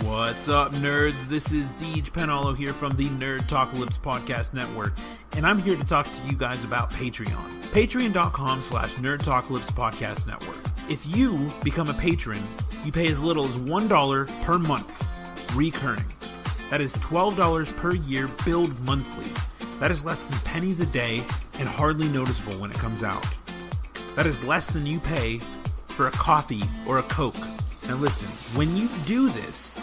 What's up, nerds? This is Deej Penalo here from the Nerdtalkalypse podcast network, and I'm here to talk to you guys about Patreon. Patreon.com/Nerdtalkalypse podcast network. If you become a patron, you pay as little as $1 per month, recurring. That is $12 per year, billed monthly. That is less than pennies a day and hardly noticeable when it comes out. That is less than you pay for a coffee or a Coke. Now listen, when you do this,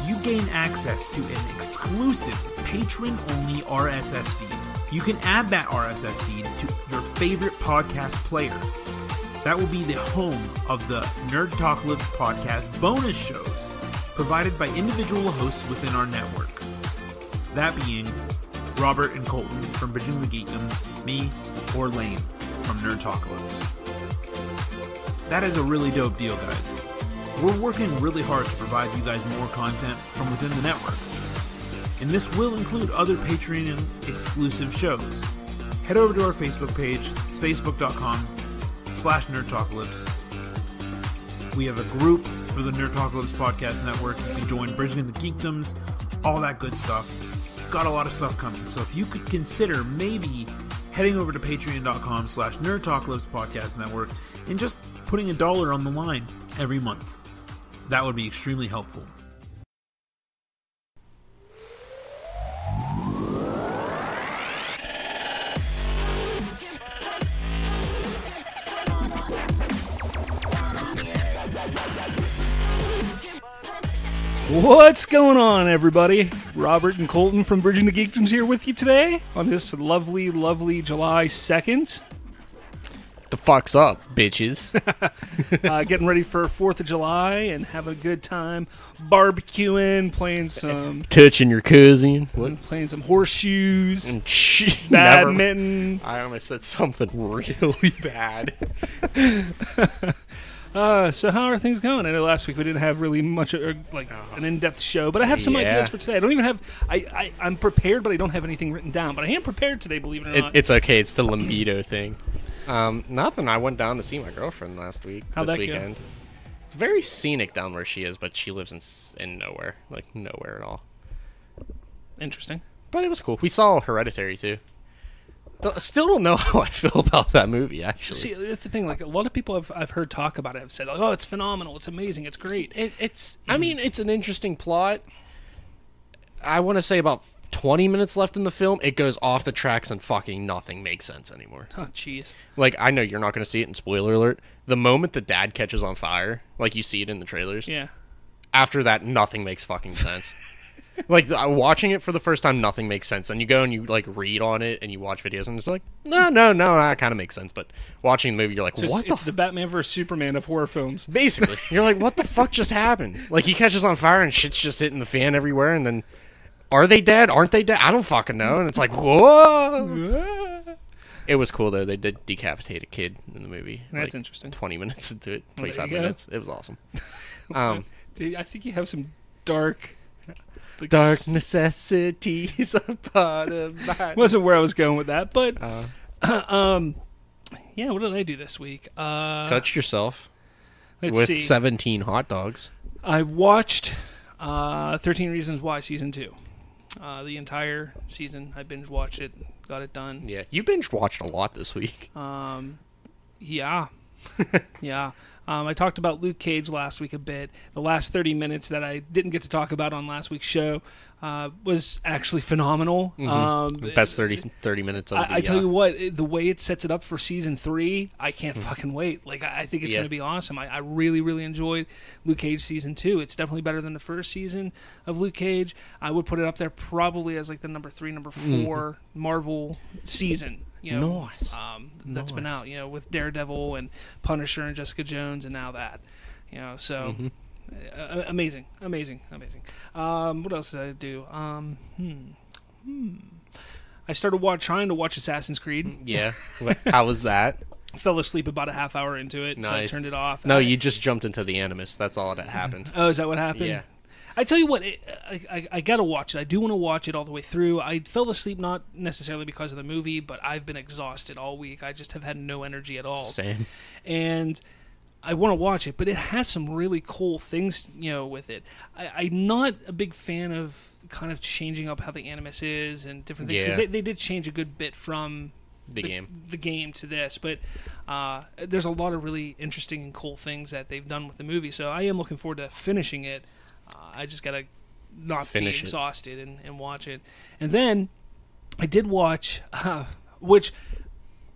you gain access to an exclusive patron-only RSS feed. You can add that RSS feed to your favorite podcast player. That will be the home of the Nerdtalkalypse podcast bonus shows provided by individual hosts within our network. That being Robert and Colton from Bridging the Geekdoms, me, or Lane from Nerdtalkalypse. That is a really dope deal, guys. We're working really hard to provide you guys more content from within the network. And this will include other Patreon exclusive shows. Head over to our Facebook page. It's facebook.com/Nerdtalkalypse. We have a group for the Nerdtalkalypse podcast network. You can join Bridging the Geekdoms, all that good stuff. Got a lot of stuff coming. So if you could consider maybe heading over to patreon.com/Nerdtalkalypse podcast network and just putting $1 on the line every month. That would be extremely helpful. What's going on, everybody? Robert and Colton from Bridging the Geekdoms here with you today on this lovely, lovely July 2nd. The fuck's up, bitches? Getting ready for 4th of July and having a good time barbecuing, playing some... Touching your cousin. What? Playing some horseshoes, And badminton. I almost said something really bad. So how are things going? I know last week we didn't have really much an in-depth show, but I have some ideas for today. I don't even have... I'm prepared, but I don't have anything written down. But I am prepared today, believe it or not. It's okay. It's the libido thing. Nothing. I went down to see my girlfriend last week. How'd this that weekend. Go? It's very scenic down where she is, but she lives in nowhere. Like, nowhere at all. Interesting. But it was cool. We saw Hereditary, too. Still don't know how I feel about that movie, actually. See, that's the thing. Like, a lot of people I've heard talk about it have said, like, oh, it's phenomenal, it's amazing, it's great. It's an interesting plot. I want to say about 20 minutes left in the film, it goes off the tracks and fucking nothing makes sense anymore. Oh, jeez. Like, I know you're not going to see it in spoiler alert. The moment the dad catches on fire, like you see it in the trailers. Yeah. After that, nothing makes fucking sense. Like, watching it for the first time, nothing makes sense. And you go and you, like, read on it and you watch videos and it's like, no, that kind of makes sense. But watching the movie, you're like, So what it's the Batman vs. Superman of horror films. Basically. You're like, what the fuck just happened? Like, he catches on fire and shit's just hitting the fan everywhere and then... Are they dead? Aren't they dead? I don't fucking know. And it's like, whoa. It was cool, though. They did decapitate a kid in the movie. That's like, interesting. 20 minutes into it. Well, 25 minutes. It was awesome. I think you have some dark... Like, dark necessities are part of my... Wasn't where I was going with that, but... yeah, what did I do this week? Touch yourself. Let's with see. 17 hot dogs. I watched 13 Reasons Why Season 2. The entire season. I binge watched it. Got it done. Yeah, you binge watched a lot this week. Yeah. Yeah. I talked about Luke Cage last week a bit. The last 30 minutes that I didn't get to talk about on last week's show was actually phenomenal. The best 30 minutes of I tell you what, the way it sets it up for Season 3, I can't fucking wait. Like, I think it's going to be awesome. I really, really enjoyed Luke Cage Season 2. It's definitely better than the first season of Luke Cage. I would put it up there probably as like the number 3, number 4 Marvel season. You know, nice. That's been out, with Daredevil and Punisher and Jessica Jones and now that, so amazing. What else did I do? I started trying to watch Assassin's Creed. Yeah. How was that? Fell asleep about a half hour into it, so I turned it off. No, you just jumped into the Animus. That's all that happened. Oh, is that what happened? Yeah. I tell you what, I gotta watch it. I do want to watch it all the way through. I fell asleep not necessarily because of the movie, but I've been exhausted all week. I just have had no energy at all. Same. And I want to watch it, but it has some really cool things, with it. I'm not a big fan of kind of changing up how the animus is and different things. 'Cause they did change a good bit from the game to this, but there's a lot of really interesting and cool things that they've done with the movie. So I am looking forward to finishing it. I just gotta not be exhausted and watch it. And then I did watch, which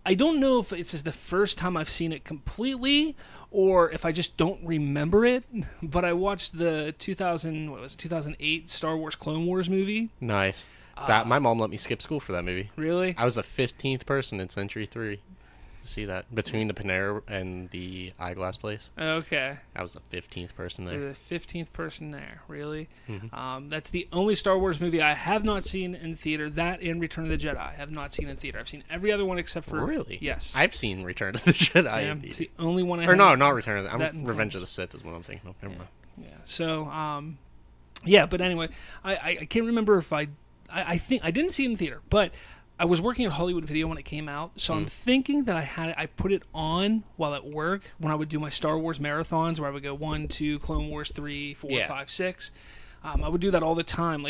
I don't know if it's the first time I've seen it completely or if I just don't remember it, but I watched the 2008 Star Wars Clone Wars movie. Nice. My mom let me skip school for that movie. Really? I was the 15th person in Century 3 to see that, between the Panera and the eyeglass place. Okay. I was the 15th person there. You're the 15th person there, really? Mm-hmm. That's the only Star Wars movie I have not seen in theater. That and Return of the Jedi I have not seen in theater. I've seen every other one except for... Really? Yes. I've seen Return of the Jedi. Yeah, it's the only one I Or have. no, not Return of the... Revenge of the Sith is what I'm thinking of. Never mind. Yeah. So, yeah, but anyway, I can't remember if I think... I didn't see it in theater, but... I was working at Hollywood Video when it came out, so I'm thinking that I put it on while at work when I would do my Star Wars marathons, where I would go 1, 2, Clone Wars 3, 4, 5, 6. I would do that all the time.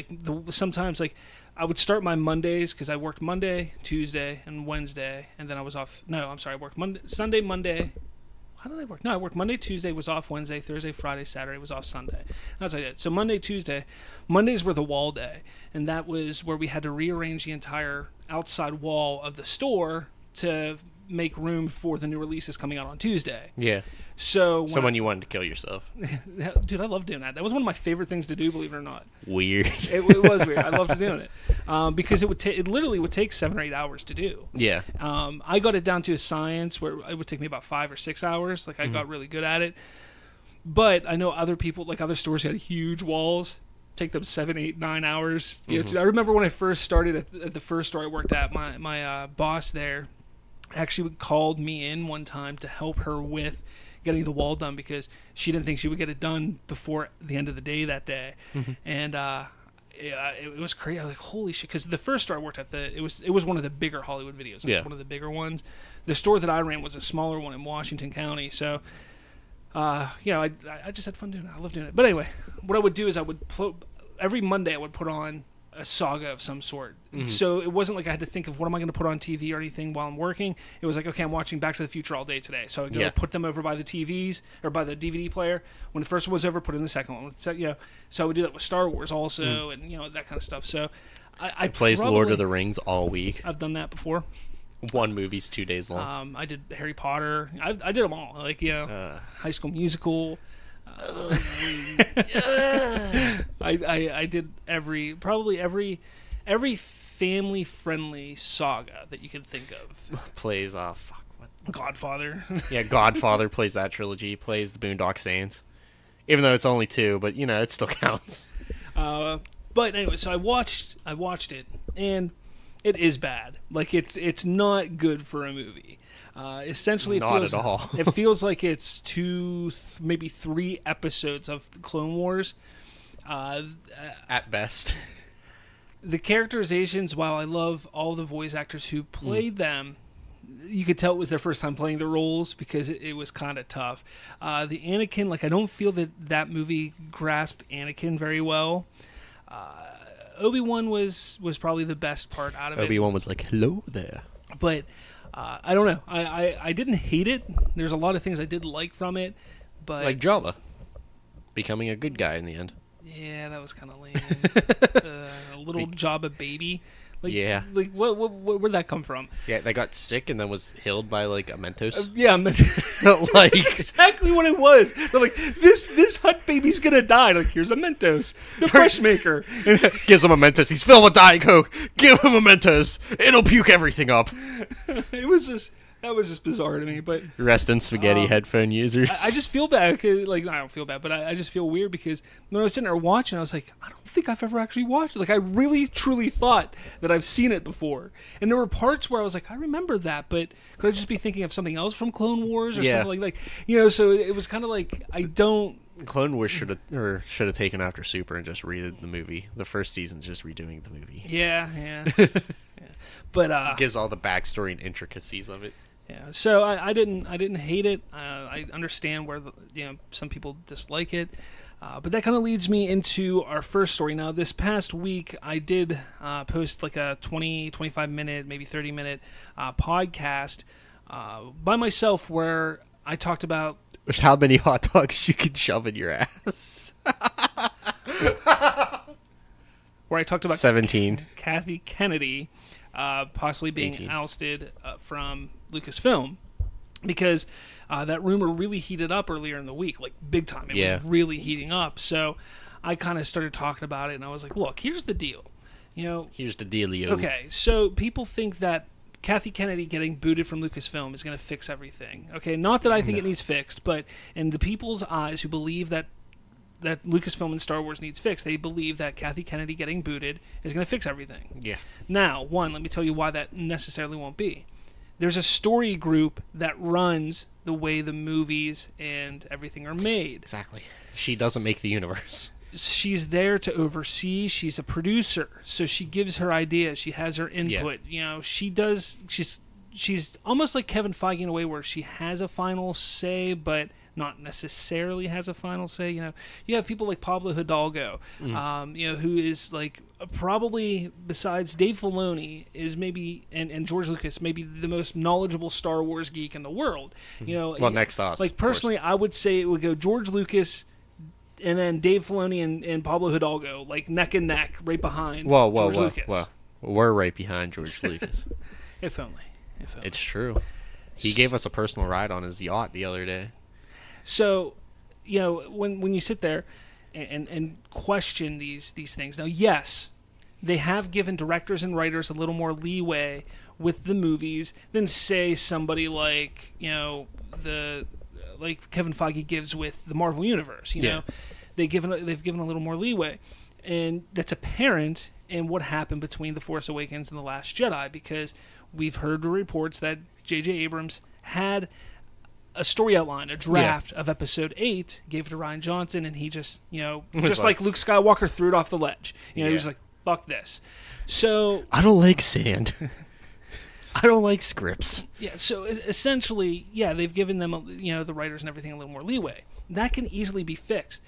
Sometimes I would start my Mondays because I worked Monday, Tuesday, and Wednesday, and then I was off. No, I'm sorry, I worked Sunday, Monday. How did I work? No, I worked Monday, Tuesday, was off Wednesday, Thursday, Friday, Saturday, was off Sunday. That's what I did. So Monday, Tuesday. Mondays were the wall day, and that was where we had to rearrange the entire outside wall of the store to make room for the new releases coming out on Tuesday. Yeah. So when you wanted to kill yourself. Dude, I love doing that. That was one of my favorite things to do, believe it or not. Weird. It was weird. I loved doing it because it literally would take 7 or 8 hours to do. Yeah. I got it down to a science where it would take me about 5 or 6 hours. I got really good at it. But I know other people, other stores had huge walls. Take them 7, 8, 9 hours. I remember when I first started at the first store I worked at, my boss there actually called me in one time to help her with getting the wall done because she didn't think she would get it done before the end of the day that day. And it was crazy. I was like, holy shit, because the first store I worked at, it was one of the bigger Hollywood Videos, one of the bigger ones. The store that I ran was a smaller one in Washington County, so I just had fun doing it. I love doing it. But anyway, what I would do is every Monday I would put on a saga of some sort. So it wasn't like I had to think of what am I going to put on TV or anything while I'm working. It was like, okay, I'm watching Back to the Future all day today. So I would go put them over by the TVs or by the DVD player. When the first one was over, put in the second one. So I would do that with Star Wars also and that kind of stuff. So I plays Lord of the Rings all week. I've done that before. One movie's 2 days long. I did Harry Potter. I did them all. High School Musical. I did every family friendly saga that you can think of. Plays Godfather. Yeah, Godfather plays that trilogy. Plays the Boondock Saints, even though it's only 2, but it still counts. But anyway, so I watched it, and it is bad. It's not good for a movie. Essentially, not at all. It feels like it's 2, maybe 3 episodes of Clone Wars. At best. The characterizations, while I love all the voice actors who played them, you could tell it was their first time playing the roles because it was kind of tough. The Anakin, I don't feel that movie grasped Anakin very well. Obi-Wan was probably the best part out of it. Obi-Wan was like, hello there. But I don't know. I didn't hate it. There's a lot of things I did like from it. But like Jabba becoming a good guy in the end. Yeah, that was kind of lame. A little Jabba baby. Yeah. Where'd that come from? Yeah, they got sick and then was healed by a Mentos. Yeah, Mentos. That's exactly what it was. They're like, this Hut baby's gonna die. Here's a Mentos, the fresh maker. Gives him a Mentos. He's filled with Diet Coke. Give him a Mentos. It'll puke everything up. That was just bizarre to me, but... Rest in spaghetti headphone users. I just feel bad, cause, I don't feel bad, but I just feel weird because when I was sitting there watching, I was like, I don't think I've ever actually watched it. I really, truly thought that I've seen it before. And there were parts where I was like, I remember that, but could I just be thinking of something else from Clone Wars or something so it was kind of like, I don't... Clone Wars should have taken after Super and just redid the movie. The first season's just redoing the movie. Yeah. But... gives all the backstory and intricacies of it. Yeah. So I didn't hate it. I understand where some people dislike it. But that kind of leads me into our first story. Now, this past week, I did post like a 20, 25-minute, maybe 30-minute podcast by myself where I talked about... How many hot dogs you can shove in your ass. Where I talked about 17. Kathy Kennedy possibly being 18. ousted from Lucasfilm. Because that rumor really heated up earlier in the week, like big time. It was really heating up. So I kind of started talking about it, and I was like, look, here's the deal. Here's the dealio. Okay, so people think that Kathy Kennedy getting booted from Lucasfilm is going to fix everything. Okay, not that I think it needs fixed, but in the people's eyes who believe that Lucasfilm and Star Wars needs fixed, they believe that Kathy Kennedy getting booted is going to fix everything. Yeah. Now, one, let me tell you why that necessarily won't be. There's a story group that runs the way the movies and everything are made. Exactly. She doesn't make the universe. She's there to oversee. She's a producer, so she gives her ideas. She has her input. Yeah. She's almost like Kevin Feige in a way where she has a final say, but not necessarily has a final say. You have people like Pablo Hidalgo, who is like probably, besides Dave Filoni, is maybe and George Lucas, maybe the most knowledgeable Star Wars geek in the world. Well, next to us. Like personally, I would say it would go George Lucas, and then Dave Filoni and Pablo Hidalgo, like neck and neck, right behind George Lucas. Whoa. We're right behind George Lucas. If only. It's true. He gave us a personal ride on his yacht the other day. So, when you sit there and question these things, now, yes, they have given directors and writers a little more leeway with the movies than, say, somebody like, like Kevin Feige gives with the Marvel Universe. They've given a little more leeway, and that's apparent in what happened between The Force Awakens and The Last Jedi, because we've heard the reports that J.J. Abrams had a story outline, a draft of Episode 8, gave it to Rian Johnson, and he just, just like Luke Skywalker, threw it off the ledge. He was like, fuck this. So I don't like sand. I don't like scripts. Yeah, so essentially, they've given them, the writers and everything a little more leeway. That can easily be fixed.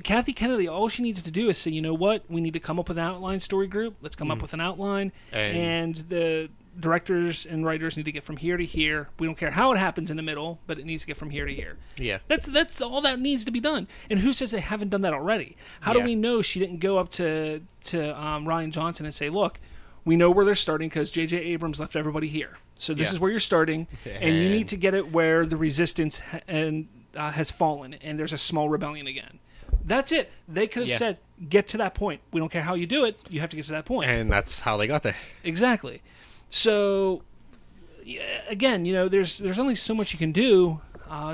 Kathy Kennedy, all she needs to do is say, you know what, we need to come up with an outline story group. Let's come up with an outline, and the directors and writers need to get from here to here. We don't care how it happens in the middle, but it needs to get from here to here. Yeah. That's all that needs to be done. And who says they haven't done that already? How do we know she didn't go up to Rian Johnson and say, look, we know where they're starting because J.J. Abrams left everybody here. So this is where you're starting, and you need to get it where the resistance has fallen, and there's a small rebellion again. That's it. They could have said, get to that point. We don't care how you do it. You have to get to that point. And that's how they got there. Exactly. So, again, there's only so much you can do.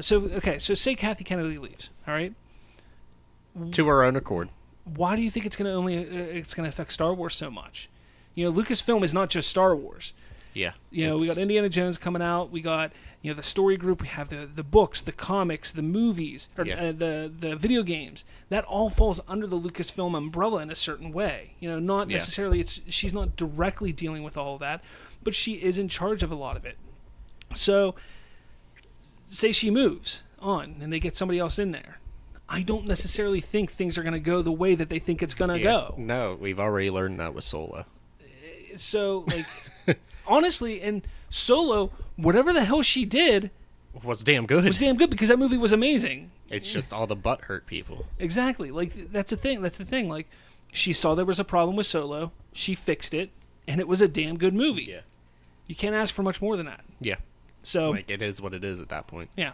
So say Kathy Kennedy leaves, all right? To her own accord. Why do you think it's going to affect Star Wars so much? Lucasfilm is not just Star Wars. Yeah. We got Indiana Jones coming out. We got, the story group. We have the books, the comics, the movies, the video games. That all falls under the Lucasfilm umbrella in a certain way. Not necessarily. She's not directly dealing with all of that, but she is in charge of a lot of it. So, say she moves on and they get somebody else in there. I don't necessarily think things are going to go the way that they think it's going to go. No, we've already learned that with Solo. So, honestly, in Solo, whatever the hell she did was damn good. Because that movie was amazing. It's just all the butt hurt people. Exactly. That's the thing. Like, she saw there was a problem with Solo. She fixed it, and it was a damn good movie. Yeah. You can't ask for much more than that. Yeah. So, it is what it is at that point. Yeah.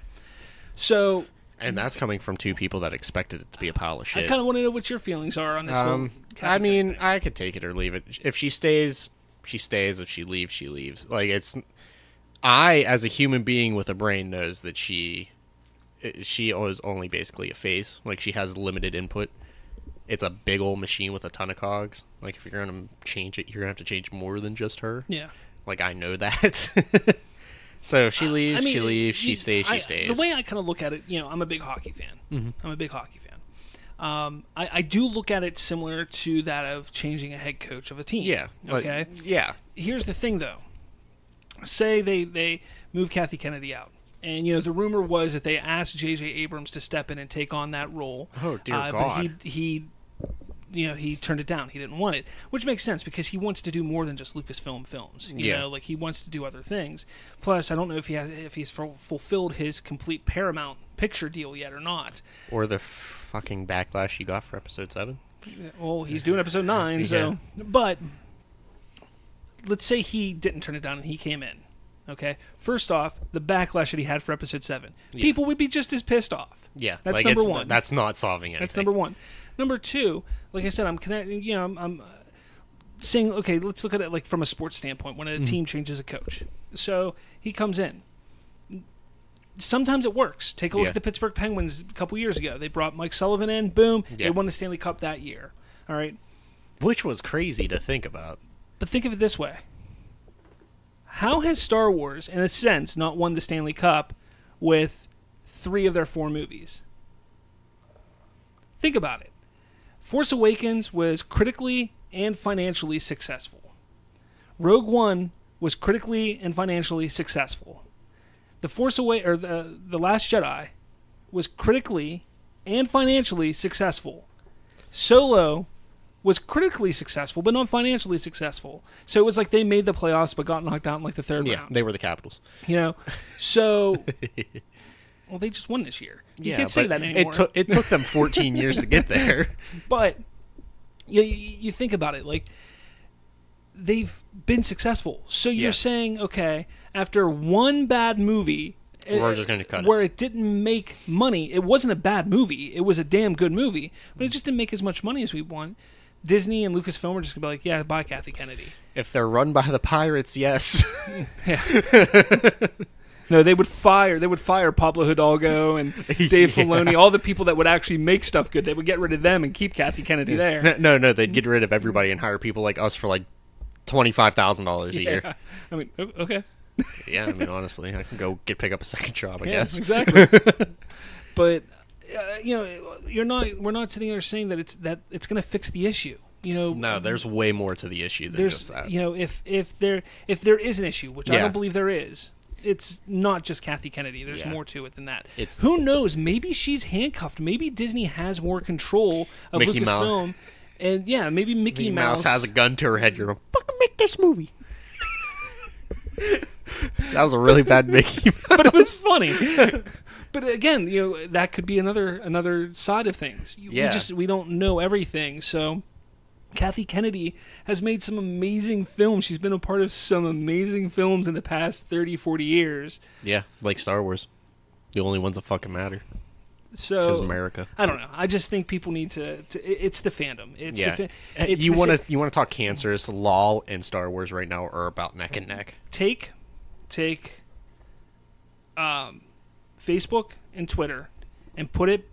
So. And that's coming from two people that expected it to be a pile of shit. I kind of want to know what your feelings are on this one. I mean, I could take it or leave it. If she stays, she stays. If she leaves, she leaves. I, as a human being with a brain, knows that she is only basically a face. She has limited input. It's a big old machine with a ton of cogs. If you're going to change it, you're going to have to change more than just her. Yeah. I know that. So if she leaves, she leaves. She stays, she stays. The way I kind of look at it, I'm a big hockey fan. Mm-hmm. I'm a big hockey fan. I do look at it similar to that of changing a head coach of a team. Yeah. Okay? Yeah. Here's the thing, though. say they move Kathy Kennedy out. And, the rumor was that they asked J.J. Abrams to step in and take on that role. Oh, dear God. But he turned it down. He didn't want it, which makes sense because he wants to do more than just Lucasfilm films. You know, like he wants to do other things. Plus, I don't know if he's fulfilled his complete Paramount picture deal yet or not. Or the fucking backlash he got for episode 7. Well, he's doing episode 9, so. But let's say he didn't turn it down and he came in. Okay. First off, the backlash that he had for episode 7, people would be just as pissed off. Yeah, that's like number one. That's not solving anything. That's number one. Number two, like I said, I'm connecting. I'm saying, okay, let's look at it like from a sports standpoint. When a team changes a coach, so he comes in. Sometimes it works. Take a look at the Pittsburgh Penguins a couple years ago. They brought Mike Sullivan in. Boom, they won the Stanley Cup that year. All right, which was crazy to think about. But think of it this way. How has Star Wars, in a sense, not won the Stanley Cup with 3 of their 4 movies? Think about it. Force Awakens was critically and financially successful. Rogue One was critically and financially successful. The Last Jedi was critically and financially successful. Solo was critically successful, but not financially successful. So it was like they made the playoffs, but got knocked out in like the 3rd round. Yeah, they were the Capitals. So, well, they just won this year. You can't say that anymore. It took them 14 years to get there. But you think about it, like they've been successful. So you're saying, okay, after one bad movie, we're just going to cut where it didn't make money. It wasn't a bad movie. It was a damn good movie, but it just didn't make as much money as we want. Disney and Lucasfilm are just going to be like, yeah, bye, Kathy Kennedy. If they're run by the pirates, yes. No, they would fire Pablo Hidalgo and Dave Filoni, all the people that would actually make stuff good. They would get rid of them and keep Kathy Kennedy there. No, they'd get rid of everybody and hire people like us for like $25,000 a year. I mean, okay. Yeah, I mean, honestly, I can go pick up a second job, I guess. Exactly. But we're not sitting there saying that it's going to fix the issue. No, there's way more to the issue than just that. If there is an issue, which I don't believe there is, it's not just Kathy Kennedy. There's more to it than that. Who knows? Maybe she's handcuffed. Maybe Disney has more control of Mickey Lucasfilm. Mouse. And maybe Mickey Mouse has a gun to her head. You're going, fucking make this movie. That was a really bad Mickey Mouse. But it was funny. But again, that could be another side of things. We don't know everything. So Kathy Kennedy has made some amazing films. She's been a part of some amazing films in the past 30, 40 years. Yeah, like Star Wars. The only ones that fucking matter. So because America. I don't know. I just think people need to it's the fandom. You want to talk cancerous? LOL and Star Wars right now are about neck and neck. Take Facebook and Twitter and put it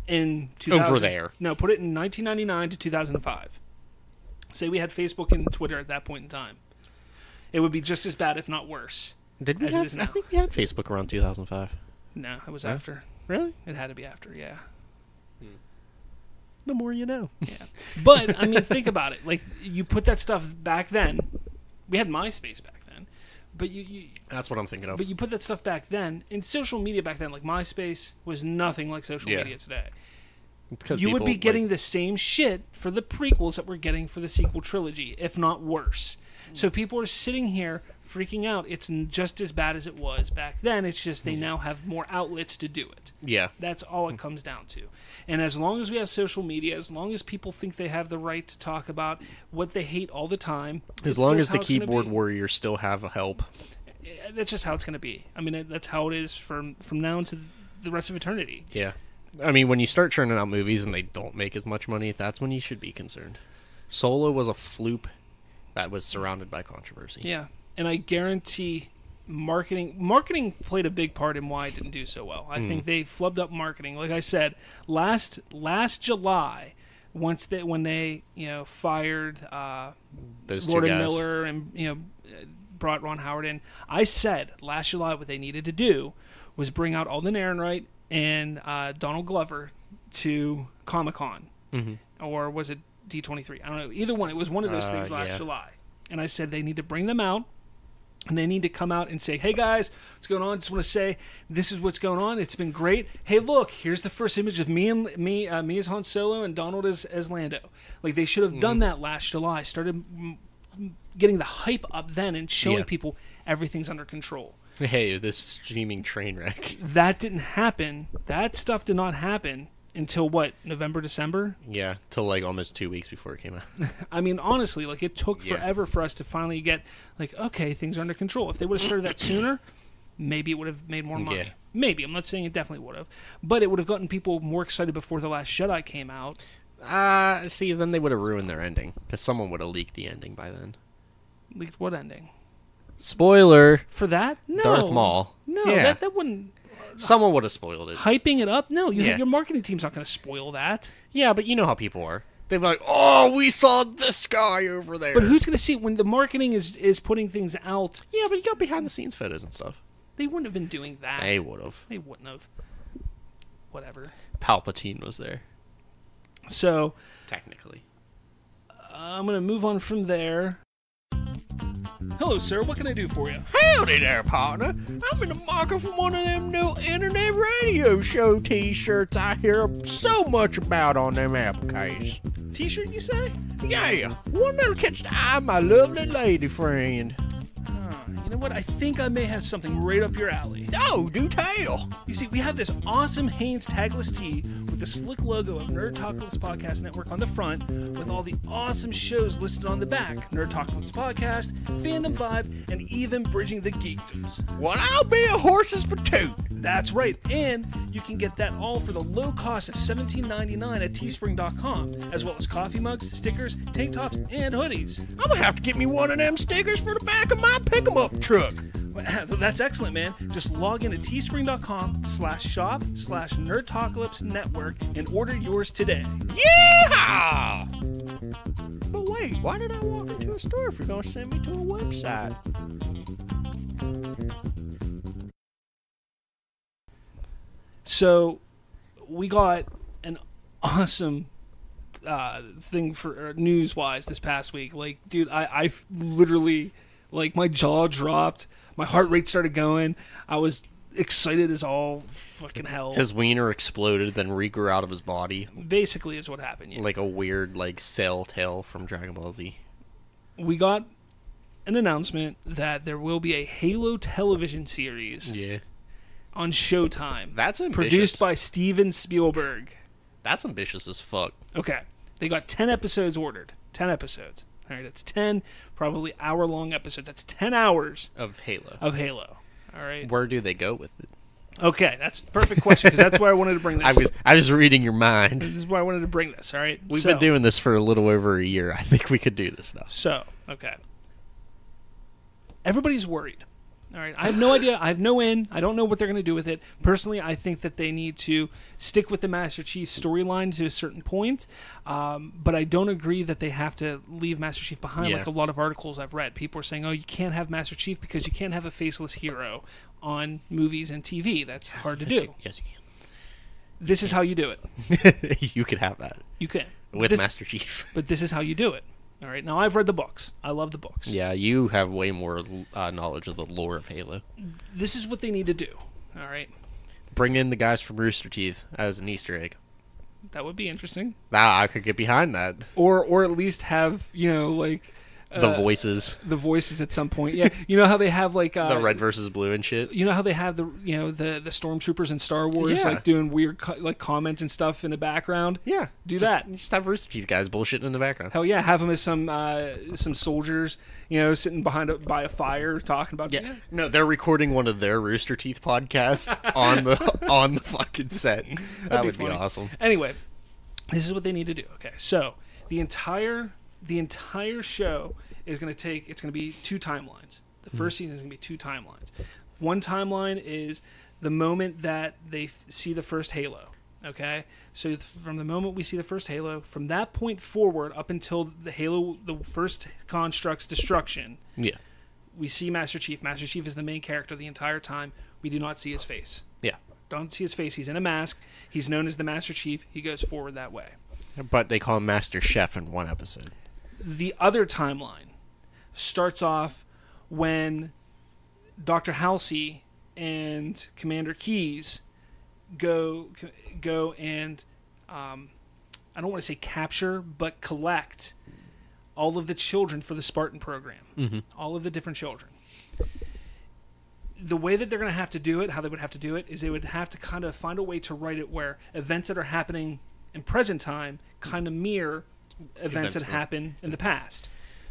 in 2000, over there. No, put it in 1999 to 2005. Say we had Facebook and Twitter at that point in time. It would be just as bad, if not worse. Did we have? I think we had Facebook around 2005. No, it was after. Really? It had to be after. Yeah. The more you know. Yeah, but I mean, think about it. Like you put that stuff back then. We had MySpace back then, but you that's what I'm thinking of. But you put that stuff back then, and social media back then, like MySpace, was nothing like social media today. You would be getting the same shit for the prequels that we're getting for the sequel trilogy, if not worse. So people are sitting here freaking out. It's just as bad as it was back then. It's just they now have more outlets to do it. Yeah. That's all it comes down to. And as long as we have social media, as long as people think they have the right to talk about what they hate all the time. As long as the keyboard warriors still have help. That's just how it's going to be. I mean, that's how it is from now into the rest of eternity. Yeah. I mean, when you start churning out movies and they don't make as much money, that's when you should be concerned. Solo was a fluke that was surrounded by controversy. Yeah. And I guarantee marketing played a big part in why it didn't do so well. I think they flubbed up marketing. Like I said, last July, when they fired Gordon Miller and brought Ron Howard in, I said last July what they needed to do was bring out Alden Ehrenreich and Donald Glover to Comic-Con. Or was it D23? I don't know. Either one. It was one of those things last July. And I said they need to bring them out And they need to come out and say, hey guys, what's going on? Just want to say this is what's going on. It's been great. Hey, look, here's the first image of me as Han Solo and Donald as Lando. Like, they should have done that last July. Started getting the hype up then and showing people everything's under control. Hey, this streaming train wreck. That didn't happen. That stuff did not happen until what, November, December? Yeah, till like almost 2 weeks before it came out. I mean, honestly, like, it took forever for us to finally get, like, okay, things are under control. If they would have started that sooner, maybe it would have made more money. Yeah. Maybe. I'm not saying it definitely would have. But it would have gotten people more excited before The Last Jedi came out. See, then they would have ruined their ending. Because someone would have leaked the ending by then. Leaked what ending? Spoiler. For that? No. Darth Maul. No, Yeah. that wouldn't... Someone would have spoiled it. Hyping it up? No, your marketing team's not going to spoil that. Yeah, but you know how people are. They're like, oh, we saw this guy over there. But who's going to see it when the marketing is putting things out? Yeah, but you got behind-the-scenes photos and stuff. They wouldn't have been doing that. They would have. They wouldn't have. Whatever. Palpatine was there. So... Technically. I'm going to move on from there. Hello, sir. What can I do for you? Howdy there, partner. I'm in the market for one of them new internet radio show t-shirts I hear so much about on them applications. T-shirt, you say? Yeah, one that'll catch the eye of my lovely lady friend. You know what? I think I may have something right up your alley. Oh, do tell. You see, we have this awesome Hanes tagless tee with the slick logo of Nerdtalkalypse Podcast Network on the front, with all the awesome shows listed on the back. Nerdtalkalypse Podcast, Fandom Vibe, and even bridging the Geekdoms. Well, I'll be a horse's patoot. That's right, and you can get that all for the low cost of $17.99 at teespring.com, as well as coffee mugs, stickers, tank tops, and hoodies. I'm gonna have to get me one of them stickers for the back of my pick-em-up truck. That's excellent, man. Just log in to teespring.com/shop/Nerdtalkalypse Network and order yours today. Yeah! But wait, why did I walk into a store if you're gonna send me to a website? So, we got an awesome thing for news-wise this past week. Like, dude, I literally, like, my jaw dropped. My heart rate started going. I was excited as all fucking hell. His wiener exploded, then regrew out of his body. Basically is what happened, yeah. Like a weird, like, cell tail from Dragon Ball Z. We got an announcement that there will be a Halo television series on Showtime. That's ambitious. Produced by Steven Spielberg. That's ambitious as fuck. Okay. They got 10 episodes ordered. 10 episodes. All right, that's 10 probably hour-long episodes. That's 10 hours of Halo. All right. Where do they go with it? Okay, that's the perfect question, because that's where I wanted to bring this. I was reading your mind. This is where I wanted to bring this, all right? We've been doing this for a little over a year. I think we could do this now. So, okay. Everybody's worried. All right, I have no idea. I have no in. I don't know what they're going to do with it. Personally, I think that they need to stick with the Master Chief storyline to a certain point, but I don't agree that they have to leave Master Chief behind. Like a lot of articles I've read, people are saying, "Oh, you can't have Master Chief because you can't have a faceless hero on movies and TV. That's hard to do." Yes, you can. This is how you do it. You could have that. You can with Master Chief. But this is how you do it. All right. Now, I've read the books. I love the books. Yeah, you have way more knowledge of the lore of Halo. This is what they need to do. All right. Bring in the guys from Rooster Teeth as an Easter egg. That would be interesting. I could get behind that. Or at least have, like... the voices. The voices at some point. Yeah. You know how they have, like... the red versus blue and shit? You know how they have the stormtroopers in Star Wars, like, doing weird, comments and stuff in the background? Yeah. That. Just have Rooster Teeth guys bullshitting in the background. Hell yeah. Have them as some soldiers, sitting by a fire talking about... Yeah. No, they're recording one of their Rooster Teeth podcasts on the fucking set. That would be awesome. Anyway, this is what they need to do. Okay, so the entire show is going to be 2 timelines. The first season is going to be 2 timelines. One timeline is the moment that they see the first Halo. Okay, so from the moment we see the first Halo, from that point forward up until the first construct's destruction. Yeah. We see Master Chief. Master Chief is the main character the entire time. We do not see his face. Yeah. Don't see his face. He's in a mask. He's known as the Master Chief. He goes forward that way. But they call him Master Chef in one episode. The other timeline starts off when Dr. Halsey and Commander Keyes go and I don't want to say capture, but collect all of the children for the Spartan program. Mm-hmm. All of the different children. The way that they're going to have to do it, how they would have to do it, is they would have to kind of find a way to write it where events that are happening in present time kind of mirror events that happen in the past.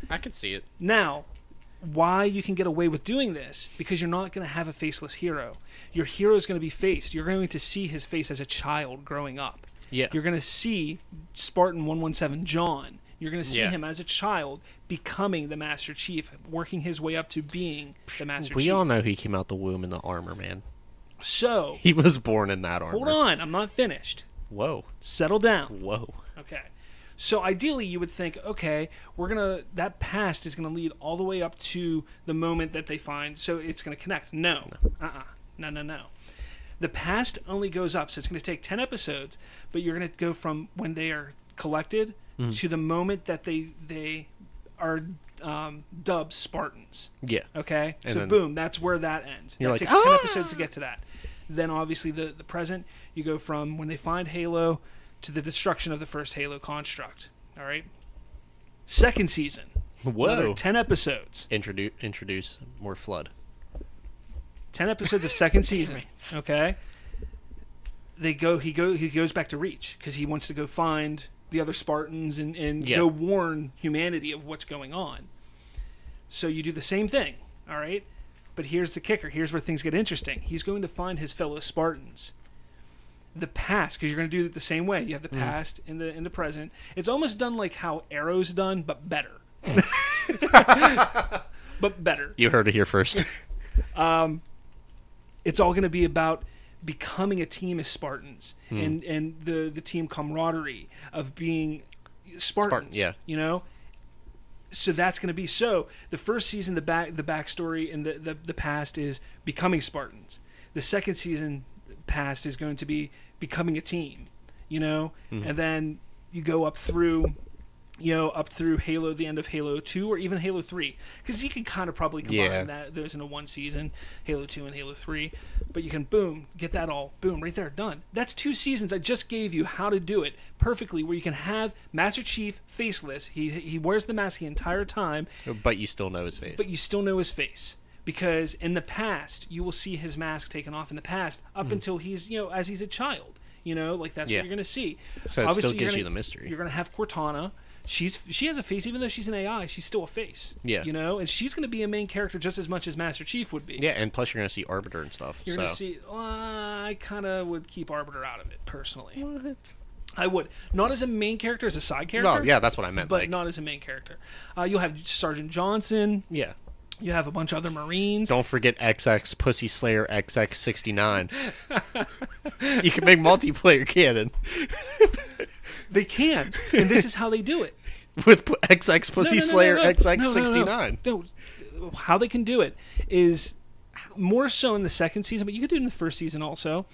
I could see it. Now, why you can get away with doing this, because you're not going to have a faceless hero. Your hero is going to be faced. You're going to see his face as a child growing up. Yeah. You're going to see Spartan 117 John. You're going to see him as a child becoming the Master Chief, working his way up to being the Master Chief. We all know he came out the womb in the armor, man. So... He was born in that armor. Hold on, I'm not finished. Whoa. Settle down. Whoa. Okay. So ideally you would think, okay, that past is going to lead all the way up to the moment that they find, so it's going to connect. No. No. The past only goes up, so it's going to take 10 episodes, but you're going to go from when they are collected to the moment that they are dubbed Spartans. Yeah. Okay? And so then, boom, that's where that ends. You're it like, takes 10 episodes to get to that. Then obviously the present, you go from when they find Halo to the destruction of the first Halo construct. All right? Second season. Whoa. Another 10 episodes. Introduce more Flood. 10 episodes of second season. Okay? He goes back to Reach because he wants to go find the other Spartans and go warn humanity of what's going on. So you do the same thing, all right? But here's the kicker. Here's where things get interesting. He's going to find his fellow Spartans. The past, because you're going to do it the same way. You have the past in the present. It's almost done like how Arrow's done, but better. But better. You heard it here first. It's all going to be about becoming a team as Spartans and the team camaraderie of being Spartans. You know? So that's going to be the first season, the backstory and the past is becoming Spartans. The second season past is going to be becoming a team, you know? And then you go up through Halo, the end of Halo 2 or even Halo 3, because you can kind of probably combine those into one season, Halo 2 and Halo 3, but you can get that all right there, done. That's 2 seasons. I just gave you how to do it perfectly, where you can have Master Chief faceless. He wears the mask the entire time, but you still know his face. Because in the past, you will see his mask taken off in the past up until he's, as he's a child, like that's what you're going to see. So it still gives you the mystery. You're going to have Cortana. She has a face, even though she's an AI, she's still a face. Yeah. And she's going to be a main character just as much as Master Chief would be. Yeah, and plus you're going to see Arbiter and stuff. You're going to see, I kind of would keep Arbiter out of it, personally. What? I would. Not as a main character, as a side character. No, yeah, that's what I meant. But not as a main character. You'll have Sergeant Johnson. Yeah. You have a bunch of other Marines. Don't forget XX Pussy Slayer XX69. You can make multiplayer canon. They can, and this is how they do it. With XX Pussy Slayer XX69. No, how they can do it is more so in the second season, but you could do it in the first season also.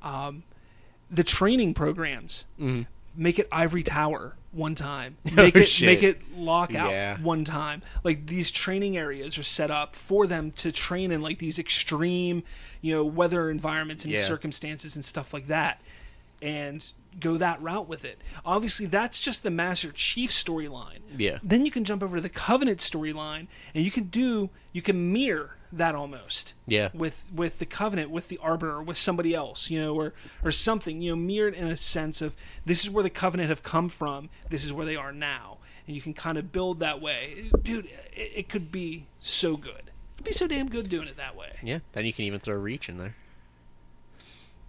The training programs. Make it Ivory Tower one time. Make it Lockout one time. Like, these training areas are set up for them to train in like these extreme, weather environments and circumstances and stuff like that, and go that route with it. Obviously, that's just the Master Chief storyline. Yeah. Then you can jump over to the Covenant storyline, and you can mirror that almost. Yeah. With the Covenant, with the Arbiter, with somebody else, or something, mirrored in a sense of, this is where the Covenant have come from, this is where they are now. And you can kind of build that way. Dude, it could be so good. It'd be so damn good doing it that way. Yeah. Then you can even throw Reach in there.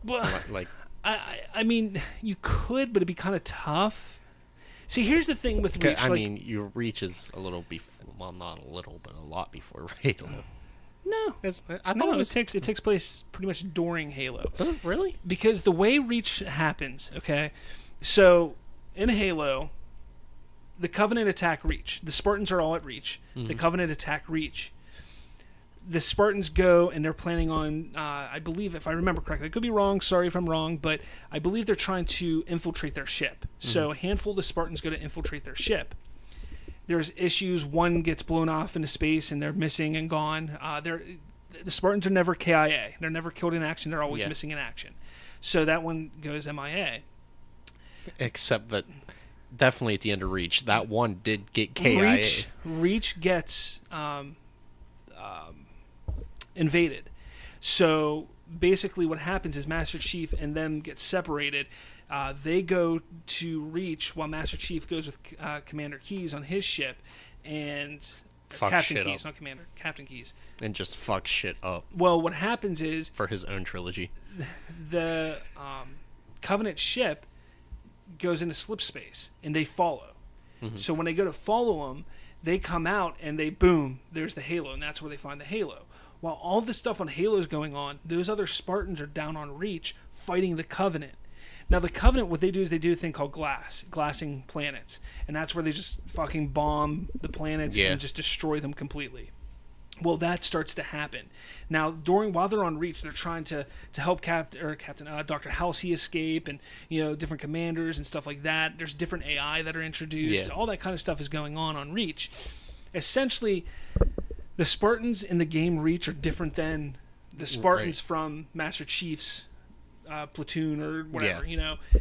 Well, like I mean, you could, but it'd be kind of tough. See, here's the thing with Reach. I mean, your Reach is a little before, well, not a little, but a lot before Halo. No, it takes place pretty much during Halo. Does it really? Because the way Reach happens, okay, so in Halo, the Covenant attack Reach. The Spartans are all at Reach. The Covenant attack Reach. The Spartans go, and they're planning on, I believe, if I remember correctly, I could be wrong, sorry if I'm wrong, but I believe they're trying to infiltrate their ship. So a handful of the Spartans go to infiltrate their ship. There's issues. One gets blown off into space, and they're missing and gone. the Spartans are never KIA. They're never killed in action. They're always Yeah. missing in action. So that one goes MIA. Except that definitely at the end of Reach, that one did get KIA. Reach gets invaded. So basically what happens is Master Chief and them get separated. They go to Reach while Master Chief goes with Commander Keyes on his ship, and Fuck Captain shit Keyes, up. not Commander, Captain Keyes. And just fuck shit up Well, what happens is for his own trilogy. the Covenant ship goes into slip space, and they follow. So when they go to follow them, they come out, and they boom, there's the Halo, and that's where they find the Halo. While all this stuff on Halo is going on, those other Spartans are down on Reach fighting the Covenant. Now, the Covenant, what they do is they do a thing called glassing planets. And that's where they just fucking bomb the planets and just destroy them completely. Well, that starts to happen. Now, while they're on Reach, they're trying to help Dr. Halsey escape, and different commanders and stuff like that. There's different AI that are introduced. All that kind of stuff is going on Reach. Essentially, the Spartans in the game Reach are different than the Spartans from Master Chief's platoon or whatever,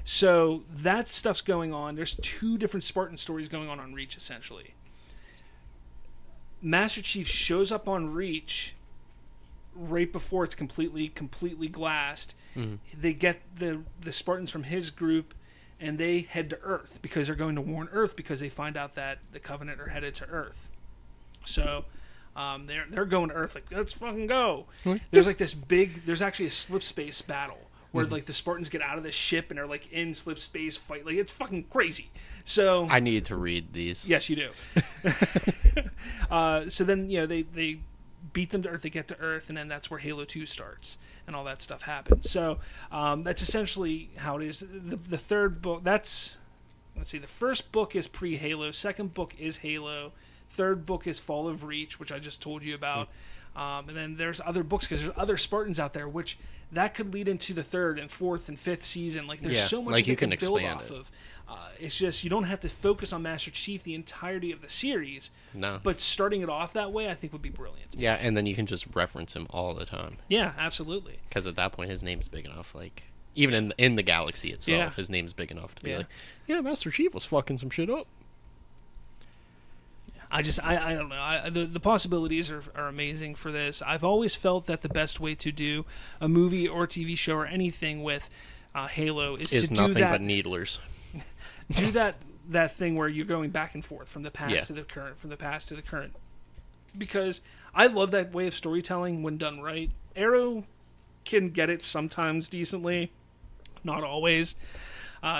So that stuff's going on. There's two different Spartan stories going on Reach, essentially. Master Chief shows up on Reach right before it's completely glassed. They get the Spartans from his group, and they head to Earth because they're going to warn Earth because they find out that the Covenant are headed to Earth. So they're going to Earth, like, let's fucking go. There's like there's actually a slip space battle where like the Spartans get out of the ship and are like in slip space fight. Like, it's fucking crazy. So I need to read these. Yes, you do. So then they beat them to Earth. They get to Earth, and then that's where Halo 2 starts, and all that stuff happens. So that's essentially how it is. The third book. Let's see. The first book is pre-Halo. Second book is Halo. Third book is Fall of Reach, which I just told you about. And then there's other books because there's other Spartans out there, which that could lead into the third and fourth and fifth season. Like, there's so much you can build off of. It's just you don't have to focus on Master Chief the entirety of the series. No. But starting it off that way, I think would be brilliant. Yeah, and then you can just reference him all the time. Yeah, absolutely. Because at that point, his name's big enough. Like, even in the galaxy itself, his name's big enough to be like, yeah, Master Chief was fucking some shit up. I don't know. The possibilities are amazing for this. I've always felt that the best way to do a movie or TV show or anything with Halo is to do nothing that, but needlers. Do that thing where you're going back and forth from the past to the current, from the past to the current. Because I love that way of storytelling when done right. Arrow can get it sometimes decently, not always.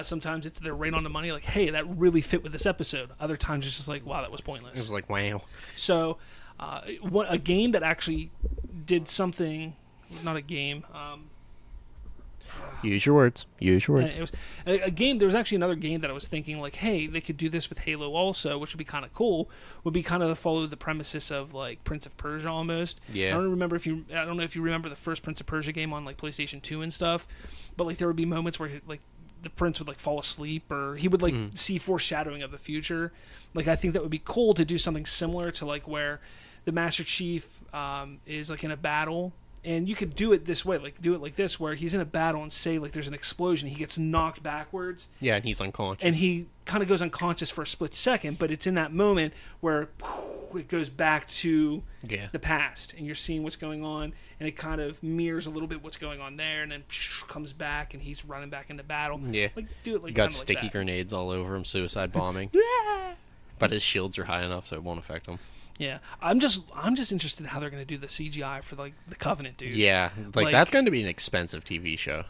Sometimes they're right on the money, like, hey, that really fit with this episode. Other times it's just like, wow, that was pointless. It was like, wow. So, a game that actually did something, not a game. Use your words. Use your words. It was a game. There was actually another game that I was thinking, like, hey, they could do this with Halo also, which would be kind of cool. Would be kind of follow the premises of like Prince of Persia almost. Yeah. I don't know if you remember the first Prince of Persia game on like PlayStation 2 and stuff, but like there would be moments where like the prince would like fall asleep, or he would like see foreshadowing of the future. Like, I think that would be cool to do something similar to like where the Master Chief is like in a battle, and you could do it this way, like do it like this, where he's in a battle and say like there's an explosion, he gets knocked backwards. Yeah, and he's unconscious. And he kind of goes unconscious for a split second, but it's in that moment where it goes back to the past, and you're seeing what's going on, and it kind of mirrors a little bit what's going on there, and then comes back, and he's running back into battle. Yeah. Like, do it like you got like sticky that. grenades all over him, suicide bombing. But his shields are high enough, so it won't affect him. Yeah, I'm just interested in how they're gonna do the CGI for like the Covenant, dude. Yeah, like that's going to be an expensive TV show.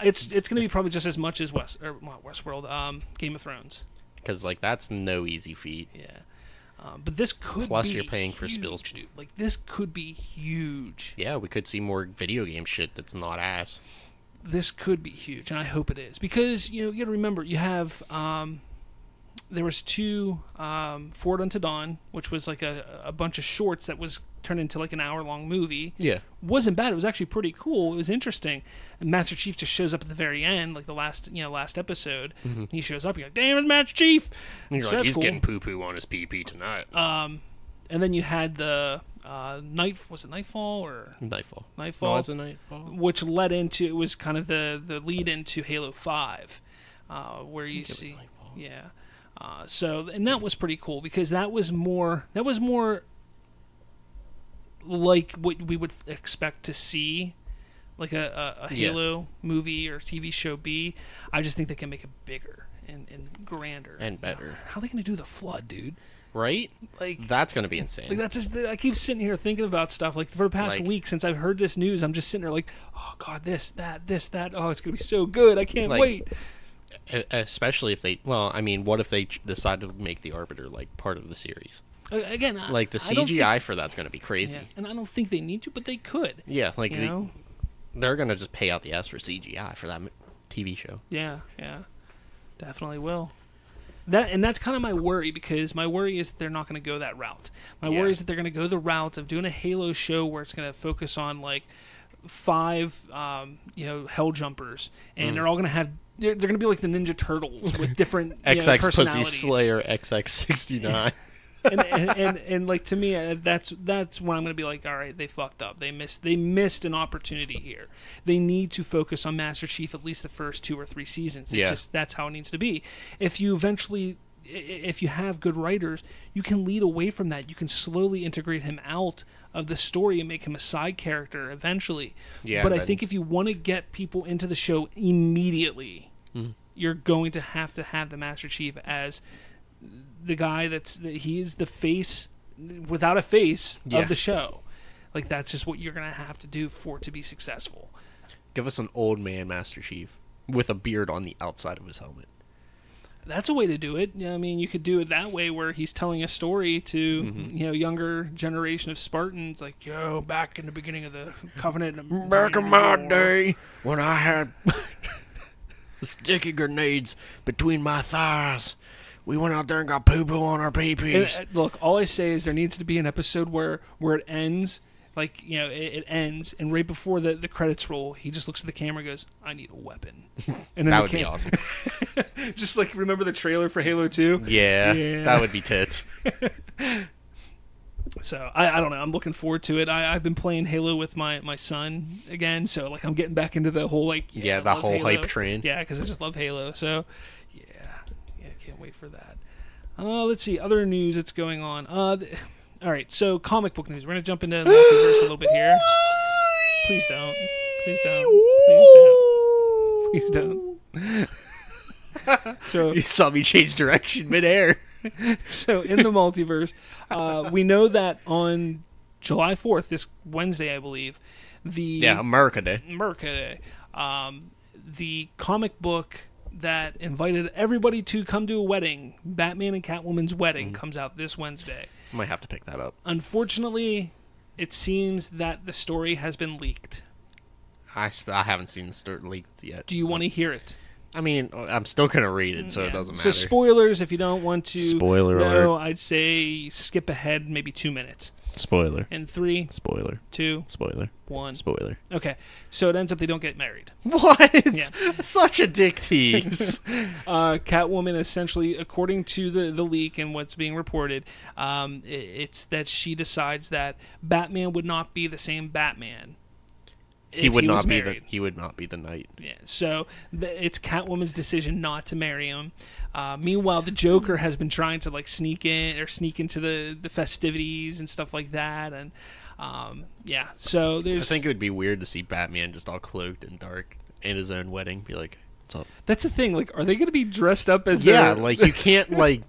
It's gonna be probably just as much as Westworld, Game of Thrones. Because like that's no easy feat. Yeah, but this could plus be you're paying for huge, spills, dude. Like, this could be huge. Yeah, we could see more video game shit that's not ass. This could be huge, and I hope it is, because you got to remember you have. There was two Forward Unto Dawn, which was like a bunch of shorts that was turned into like an hour-long movie. Yeah. Wasn't bad. It was actually pretty cool. It was interesting. And Master Chief just shows up at the very end, like the last episode. Mm-hmm. He shows up, you're like, damn, it's Master Chief! And you're so like, that's he's cool. getting poo-poo on his pee-pee tonight. And then you had the was it Nightfall or Nightfall? Nightfall. No, was it Nightfall? Which led into, it was kind of the lead into Halo 5, where you see, yeah. So, and that was pretty cool because that was more like what we would expect to see, like a Halo movie or TV show be. I just think they can make it bigger and grander and better. How are they going to do the Flood, dude? Right? Like, that's going to be insane. Like, that's just, I keep sitting here thinking about stuff. Like, for the past week since I've heard this news, I'm just sitting there like, oh god, this, that. Oh, it's going to be so good. I can't wait. Especially if they, well, I mean, what if they decide to make the Arbiter like part of the series? Again, like the CGI for that's going to be crazy. Yeah, and I don't think they need to, but they could. Yeah, like they're going to just pay out the ass for CGI for that TV show. Yeah, definitely will. That's kind of my worry, because my worry is that they're not going to go that route. My worry is that they're going to go the route of doing a Halo show where it's going to focus on like 5 hell jumpers, and they're all going to have, they're going to be like the Ninja Turtles with different XX personalities. Pussy Slayer XX69. and like, to me, that's when I'm going to be like, all right, they fucked up. They missed an opportunity here. They need to focus on Master Chief at least the first 2 or 3 seasons. It's just, that's how it needs to be. If you have good writers, you can lead away from that. You can slowly integrate him out of the story and make him a side character eventually. Yeah, but I think if you want to get people into the show immediately, you're going to have the Master Chief as the guy he is the face without a face of the show. Like, that's just what you're gonna have to do for it to be successful. Give us an old man Master Chief with a beard on the outside of his helmet. That's a way to do it. I mean, you could do it that way, where he's telling a story to younger generation of Spartans, like, yo, back in the beginning of the Covenant, back in my day when I had sticky grenades between my thighs. We went out there and got poo-poo on our pee-pees. Look, all I say is there needs to be an episode where it ends, like, it ends, and right before the credits roll, he just looks at the camera and goes, I need a weapon. And then that would be awesome. Just like, remember the trailer for Halo 2? Yeah, that would be tits. So, I don't know. I'm looking forward to it. I've been playing Halo with my son again, so, like, I'm getting back into the whole, like... the whole Halo hype train. Yeah, because I just love Halo, so... Can't wait for that. Let's see, other news that's going on. All right, so comic book news. We're going to jump into the multiverse a little bit here. Please don't. Please don't. So, you saw me change direction midair. So, in the multiverse, we know that on July 4th, this Wednesday, I believe, America Day. The comic book that invited everybody to come to a wedding, Batman and Catwoman's wedding, comes out this Wednesday. Might have to pick that up. Unfortunately, it seems that the story has been leaked. I haven't seen the story leaked yet. Do you want to hear it? I mean, I'm still going to read it, so it doesn't matter. So spoilers, if you don't want to Spoiler alert. I'd say skip ahead maybe 2 minutes. Spoiler. In 3. Spoiler. 2. Spoiler. 1. Spoiler. Okay. So it ends up they don't get married. What? Yeah. Such a dick tease. Catwoman, essentially, according to the leak and what's being reported, it's that she decides that Batman would not be the same Batman. He would not be the Knight. Yeah, so it's Catwoman's decision not to marry him. Meanwhile, the Joker has been trying to sneak into the festivities and stuff like that, and so there's. I think it would be weird to see Batman just all cloaked and dark in his own wedding. Be like, what's up? That's the thing. Like, are they going to be dressed up as? Yeah, you can't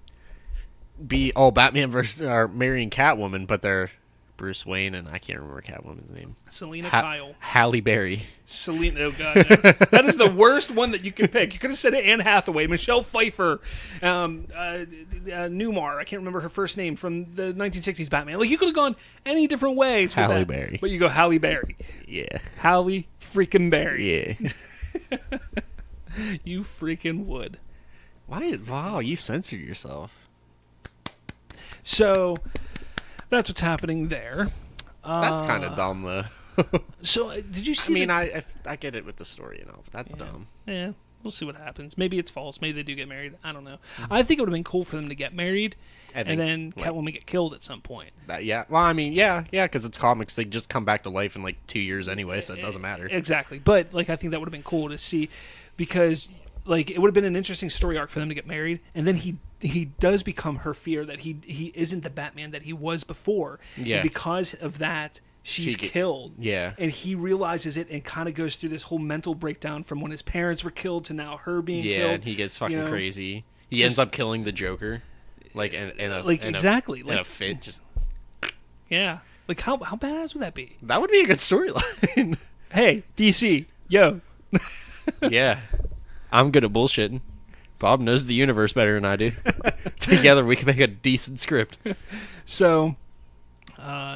be Batman versus marrying Catwoman, but they're Bruce Wayne, and I can't remember Catwoman's name. Selena Kyle. Halle Berry. Selena, oh god. No. That is the worst one that you can pick. You could have said Anne Hathaway, Michelle Pfeiffer, Newmar, I can't remember her first name, from the 1960s Batman. You could have gone any different ways with Halle that. Berry. But you go Halle Berry. Yeah. Halle freaking Berry. Yeah. You freaking would. Wow, you censored yourself. So that's what's happening there. That's kind of dumb, though. So, did you see? I mean, I get it with the story, but that's dumb. Yeah. we'll see what happens. Maybe it's false. Maybe they do get married. I don't know. I think it would have been cool for them to get married and then Catwoman get killed at some point. Yeah. Well, I mean, yeah, because it's comics. They just come back to life in like 2 years anyway, so it doesn't matter. Exactly. But like, I think that would have been cool to see, because like, it would have been an interesting story arc for them to get married, and then he does become her fear that he isn't the Batman that he was before. Yeah. And because of that, she's killed. Yeah. And he realizes it and kind of goes through this whole mental breakdown from when his parents were killed to now her being killed. Yeah, and he gets fucking crazy. He ends up killing the Joker. Like, in a fit. Just yeah. Like, how badass would that be? That would be a good storyline. Hey, DC, yo. Yeah. I'm good at bullshitting. Bob knows the universe better than I do. Together, we can make a decent script. So,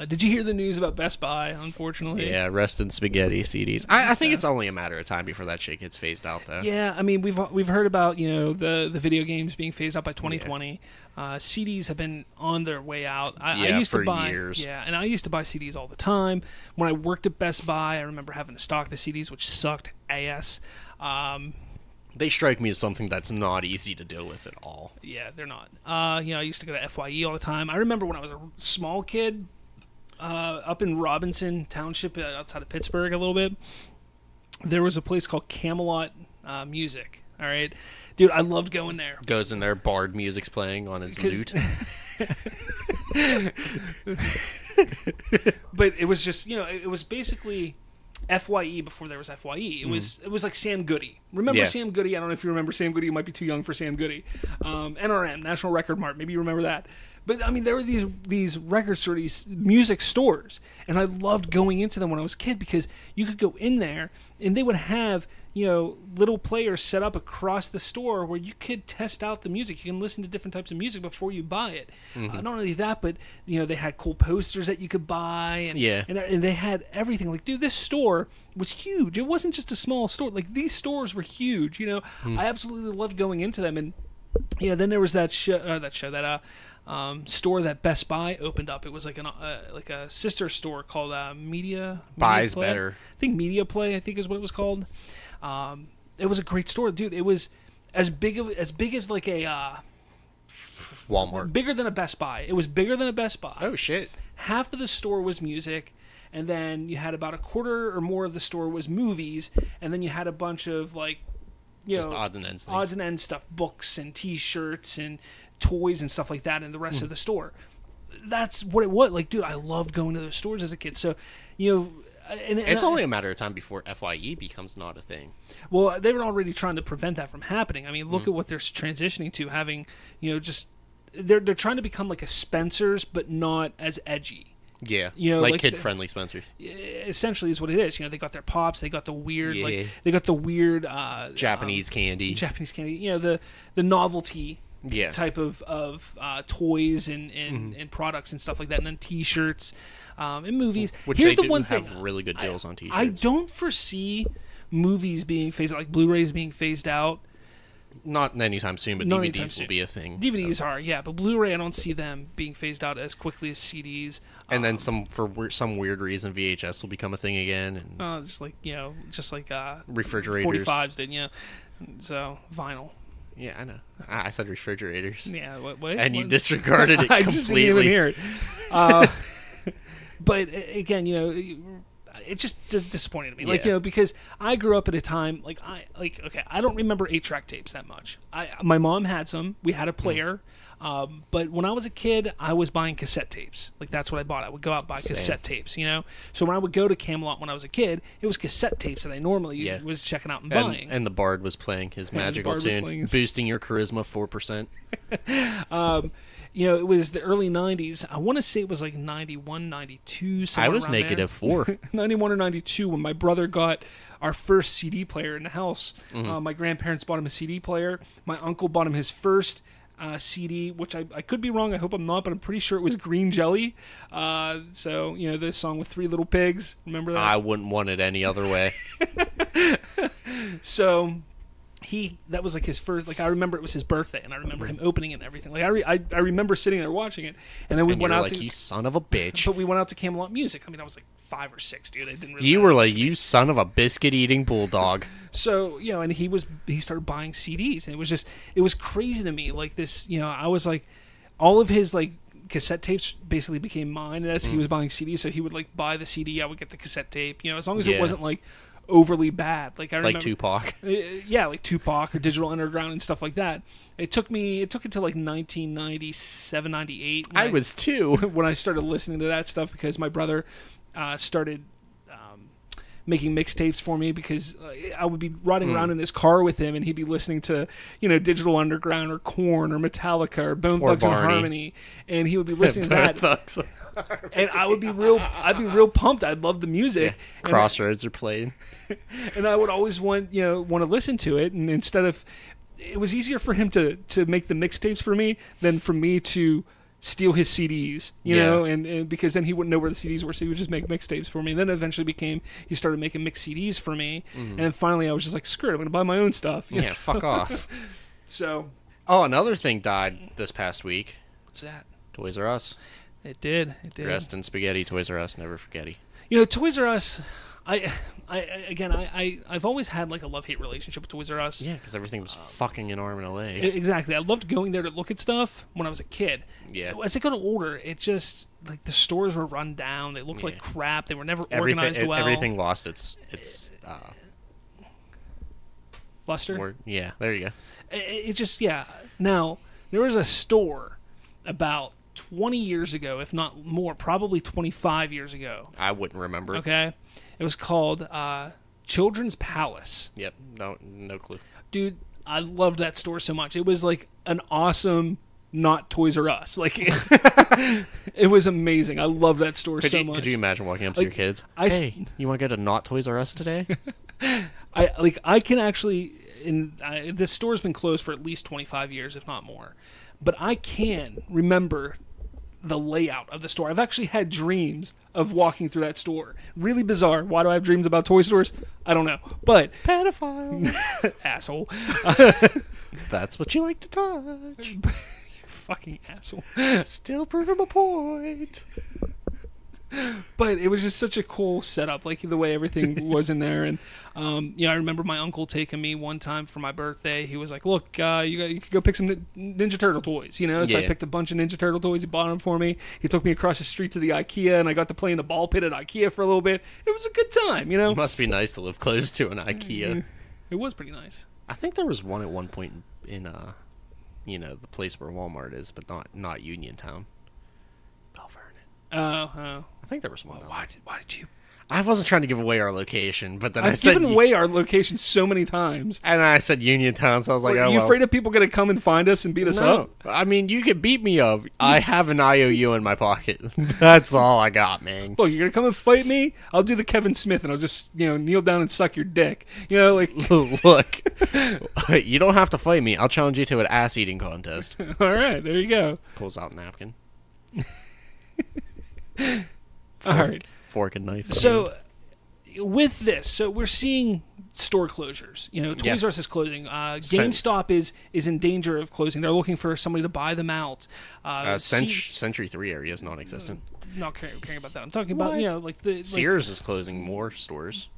did you hear the news about Best Buy, unfortunately? Yeah, rest in spaghetti CDs. I think it's only a matter of time before that shit gets phased out, though. Yeah, I mean, we've heard about, the video games being phased out by 2020. Yeah. CDs have been on their way out. I used to buy years. Yeah, and I used to buy CDs all the time. When I worked at Best Buy, I remember having to stock the CDs, which sucked ass. They strike me as something that's not easy to deal with at all. Yeah, they're not. I used to go to FYE all the time. I remember when I was a small kid, up in Robinson Township, outside of Pittsburgh a little bit, there was a place called Camelot Music. All right, dude, I loved going there. Goes in there, Bard music's playing on his lute. But it was just, it was basically FYE before there was FYE. It was like Sam Goody. Remember Sam Goody? I don't know if you remember Sam Goody. You might be too young for Sam Goody. NRM, National Record Mart. Maybe you remember that. But I mean, there were these record stores, these music stores, and I loved going into them when I was a kid, because you could go in there and they would have little players set up across the store where you could test out the music. You can listen to different types of music before you buy it. Not only that, but they had cool posters that you could buy, and they had everything. Like, dude, this store was huge. It wasn't just a small store. Like, these stores were huge. I absolutely loved going into them. And then there was that store that Best Buy opened up. It was like a sister store called Media Buys Play. Better. I think Media Play, I think, is what it was called. It was a great store, dude. It was as big as like a Walmart. Bigger than a Best Buy. It was bigger than a Best Buy. Oh shit. Half of the store was music, and then you had about a quarter or more of the store was movies, and then you had a bunch of just odds and ends things. Odds and ends stuff, books and T-shirts and toys and stuff like that in the rest of the store. That's what it was. Like, dude, I loved going to those stores as a kid. So, and it's only a matter of time before FYE becomes not a thing. Well, they were already trying to prevent that from happening. I mean, look at what they're transitioning to, having, just they're trying to become like a Spencer's, but not as edgy. Yeah, like kid-friendly Spencer's. Essentially, is what it is. They got their pops. They got the weird, they got the weird Japanese candy. Japanese candy. The novelty. Yeah. Type of toys and products and stuff like that, and then T-shirts and movies. Which Here's they the one have thing, really good deals on T-shirts. I don't foresee movies being phased out, like Blu-rays being phased out. Not anytime soon, but DVDs will be a thing. DVDs are, but Blu-ray, I don't see them being phased out as quickly as CDs. And then for some weird reason, VHS will become a thing again. And just like refrigerators. 45s did, So vinyl. Yeah, I know. I said refrigerators. Yeah, what? And you disregarded it completely. I just didn't even hear it. But again, it's just disappointing to me. Yeah. Because I grew up at a time I don't remember 8-track tapes that much. My mom had some. We had a player. But when I was a kid, I was buying cassette tapes. Like, that's what I bought. I would go out and buy cassette tapes, So when I would go to Camelot when I was a kid, it was cassette tapes that I normally was checking out and buying. And the Bard was playing his magical tune, boosting your charisma 4%. It was the early 90s. I want to say it was like 91, 92, somewhere I was around negative there. 4. 91 or 92 when my brother got our first CD player in the house. My grandparents bought him a CD player. My uncle bought him his first CD, which I could be wrong. I hope I'm not, but I'm pretty sure it was Green Jelly. So, the song with 3 little pigs. Remember that? I wouldn't want it any other way. So that was like his first, I remember it was his birthday, and I remember him opening it and everything. Like, I remember sitting there watching it, and then we went out to, you son of a bitch. But we went out to Camelot Music. I mean, I was like 5 or 6, dude. I didn't really You know were that like, much. you son of a biscuit-eating bulldog. So, and he started buying CDs, and it was crazy to me. Like this, I was like, all of his like cassette tapes basically became mine, and as he was buying CDs, so he would like buy the CD, I would get the cassette tape, as long as it wasn't like overly bad. Like I remember, Like Tupac. Yeah, like Tupac or Digital Underground and stuff like that. It took until like 1997, 98. I was 2. When I started listening to that stuff, because my brother started making mixtapes for me, because I would be riding around in his car with him, and he'd be listening to Digital Underground or Korn or Metallica or Bone Thugs and Harmony, and he would be listening to that. And I'd be real pumped. I'd love the music. Yeah. Crossroads are played, and I would always want to listen to it. And instead of, it was easier for him to make the mixtapes for me than for me to steal his CDs, you know, and because then he wouldn't know where the CDs were, so he would just make mixtapes for me. And then eventually he started making mixed CDs for me, and then finally I was just like, screw it, I'm gonna buy my own stuff. Yeah, fuck off. So, another thing died this past week. what's that? Toys R Us. It did. Rest in spaghetti. Toys R Us, never forgetty. Toys R Us. I've always had like a love-hate relationship with Toys R Us. Yeah, because everything was fucking an arm and a leg. Exactly. I loved going there to look at stuff when I was a kid. Yeah. As I got older, it just, like, the stores were run down. They looked like crap. They were never organized well. Everything lost its luster. Yeah, there you go. It just, Now, there was a store about 20 years ago, if not more, probably 25 years ago. I wouldn't remember. Okay? It was called Children's Palace. Yep, no clue. Dude, I loved that store so much. It was like an awesome, not Toys R Us. Like, it was amazing. I loved that store so much. Could you imagine walking up to your kids? Hey, you want to go to not Toys R Us today? I can actually, this store's been closed for at least 25 years, if not more. But I can remember the layout of the store. I've actually had dreams of walking through that store. Really bizarre. Why do I have dreams about toy stores? I don't know. But pedophile. Asshole. That's what you like to touch. You fucking asshole. Still proving my point. But it was just such a cool setup, like the way everything was in there. And I remember my uncle taking me one time for my birthday. He was like, "Look, you could go pick some Ninja Turtle toys, So I picked a bunch of Ninja Turtle toys. He bought them for me. He took me across the street to the IKEA, and I got to play in the ball pit at IKEA for a little bit. It was a good time, It must be nice to live close to an IKEA. It was pretty nice. I think there was one at one point in the place where Walmart is, but not Uniontown. Oh. I think there was one. Why did you? I wasn't trying to give away our location, but then I've given away our location so many times. And I said Uniontown, so I was like, Are you afraid of people going to come and find us and beat us up? I mean, you could beat me up. I have an IOU in my pocket. That's all I got, man. Look, you're going to come and fight me? I'll do the Kevin Smith, and I'll just, kneel down and suck your dick. Look, you don't have to fight me. I'll challenge you to an ass-eating contest. All right, there you go. Pulls out a napkin. All right. Fork and knife. So, with this, we're seeing store closures. Toys R Us is closing. GameStop is in danger of closing. They're looking for somebody to buy them out. Century 3 area is non-existent. Not caring about that. I'm talking about, Sears is closing more stores.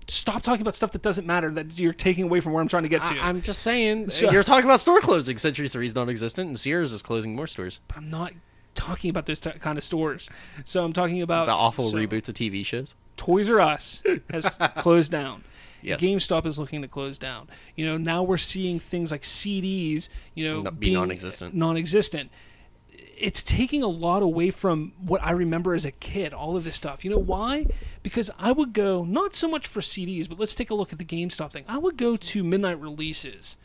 Stop talking about stuff that doesn't matter, that you're taking away from where I'm trying to get to. I'm just saying, you're talking about store closing. Century 3 is non-existent, and Sears is closing more stores. But I'm not talking about those kind of stores. So I'm talking about the awful reboots of TV shows. Toys R Us has closed down. Yes. GameStop is looking to close down. Now we're seeing things like CDs, be non-existent. It's taking a lot away from what I remember as a kid, all of this stuff. You know why? Because I would go, not so much for CDs, but let's take a look at the GameStop thing. I would go to midnight releases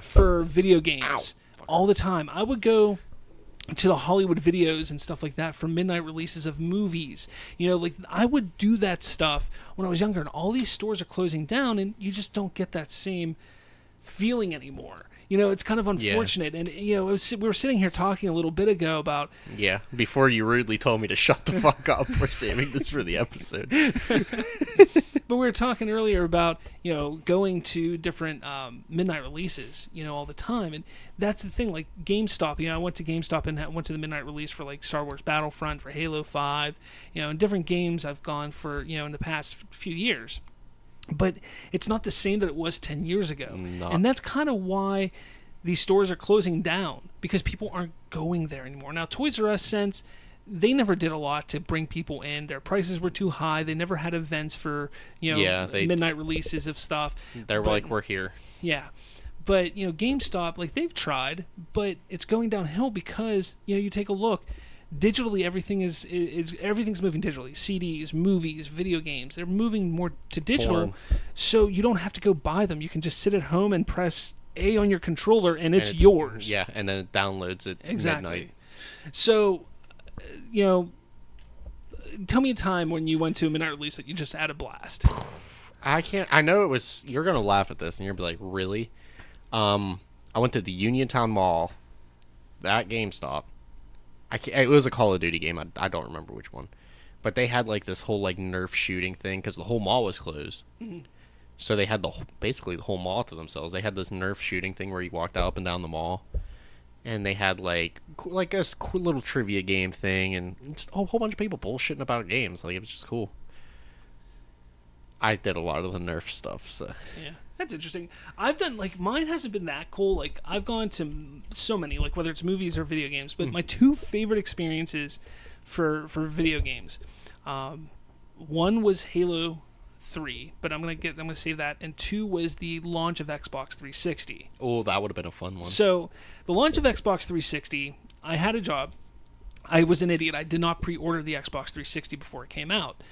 for video games all the time. I would go to the Hollywood Videos and stuff like that for midnight releases of movies. I would do that stuff when I was younger, and all these stores are closing down, and you just don't get that same feeling anymore. It's kind of unfortunate. And, we were sitting here talking a little bit ago about... Yeah, before you rudely told me to shut the fuck up, we're saving this for the episode. But we were talking earlier about, going to different midnight releases, all the time. And that's the thing, like GameStop, I went to GameStop and went to the midnight release for like Star Wars Battlefront, for Halo 5, and different games I've gone for, in the past few years. But it's not the same that it was 10 years ago. No. And that's kind of why these stores are closing down, because people aren't going there anymore. Now, Toys R Us Sense, they never did a lot to bring people in. Their prices were too high. They never had events for, midnight releases of stuff. They're like, we're here. Yeah. But, GameStop, like, they've tried, but it's going downhill because, you take a look. Digitally, everything's moving digitally. CDs, movies, video games, they're moving more to digital. Porn. So you don't have to go buy them. You can just sit at home and press A on your controller, and it's yours. Yeah, and then it downloads at midnight. So, tell me a time when you went to a midnight release that you just had a blast. I know it was, you're going to laugh at this, and you're going to be like, really? I went to the Uniontown Mall, that GameStop. It was a Call of Duty game. I don't remember which one. But they had like this whole like Nerf shooting thing because the whole mall was closed. Mm-hmm. So they had basically the whole mall to themselves. They had this Nerf shooting thing where you walked up and down the mall. And they had like a cool little trivia game thing and just a whole bunch of people bullshitting about games. Like, it was just cool. I did a lot of the Nerf stuff, so... Yeah. That's interesting. I've done, like, mine hasn't been that cool. Like, I've gone to so many, like, whether it's movies or video games, but my two favorite experiences for video games, one was Halo 3, but I'm gonna save that, and 2 was the launch of Xbox 360. Oh, that would have been a fun one. So, the launch of Xbox 360, I had a job. I was an idiot. I did not pre-order the Xbox 360 before it came out.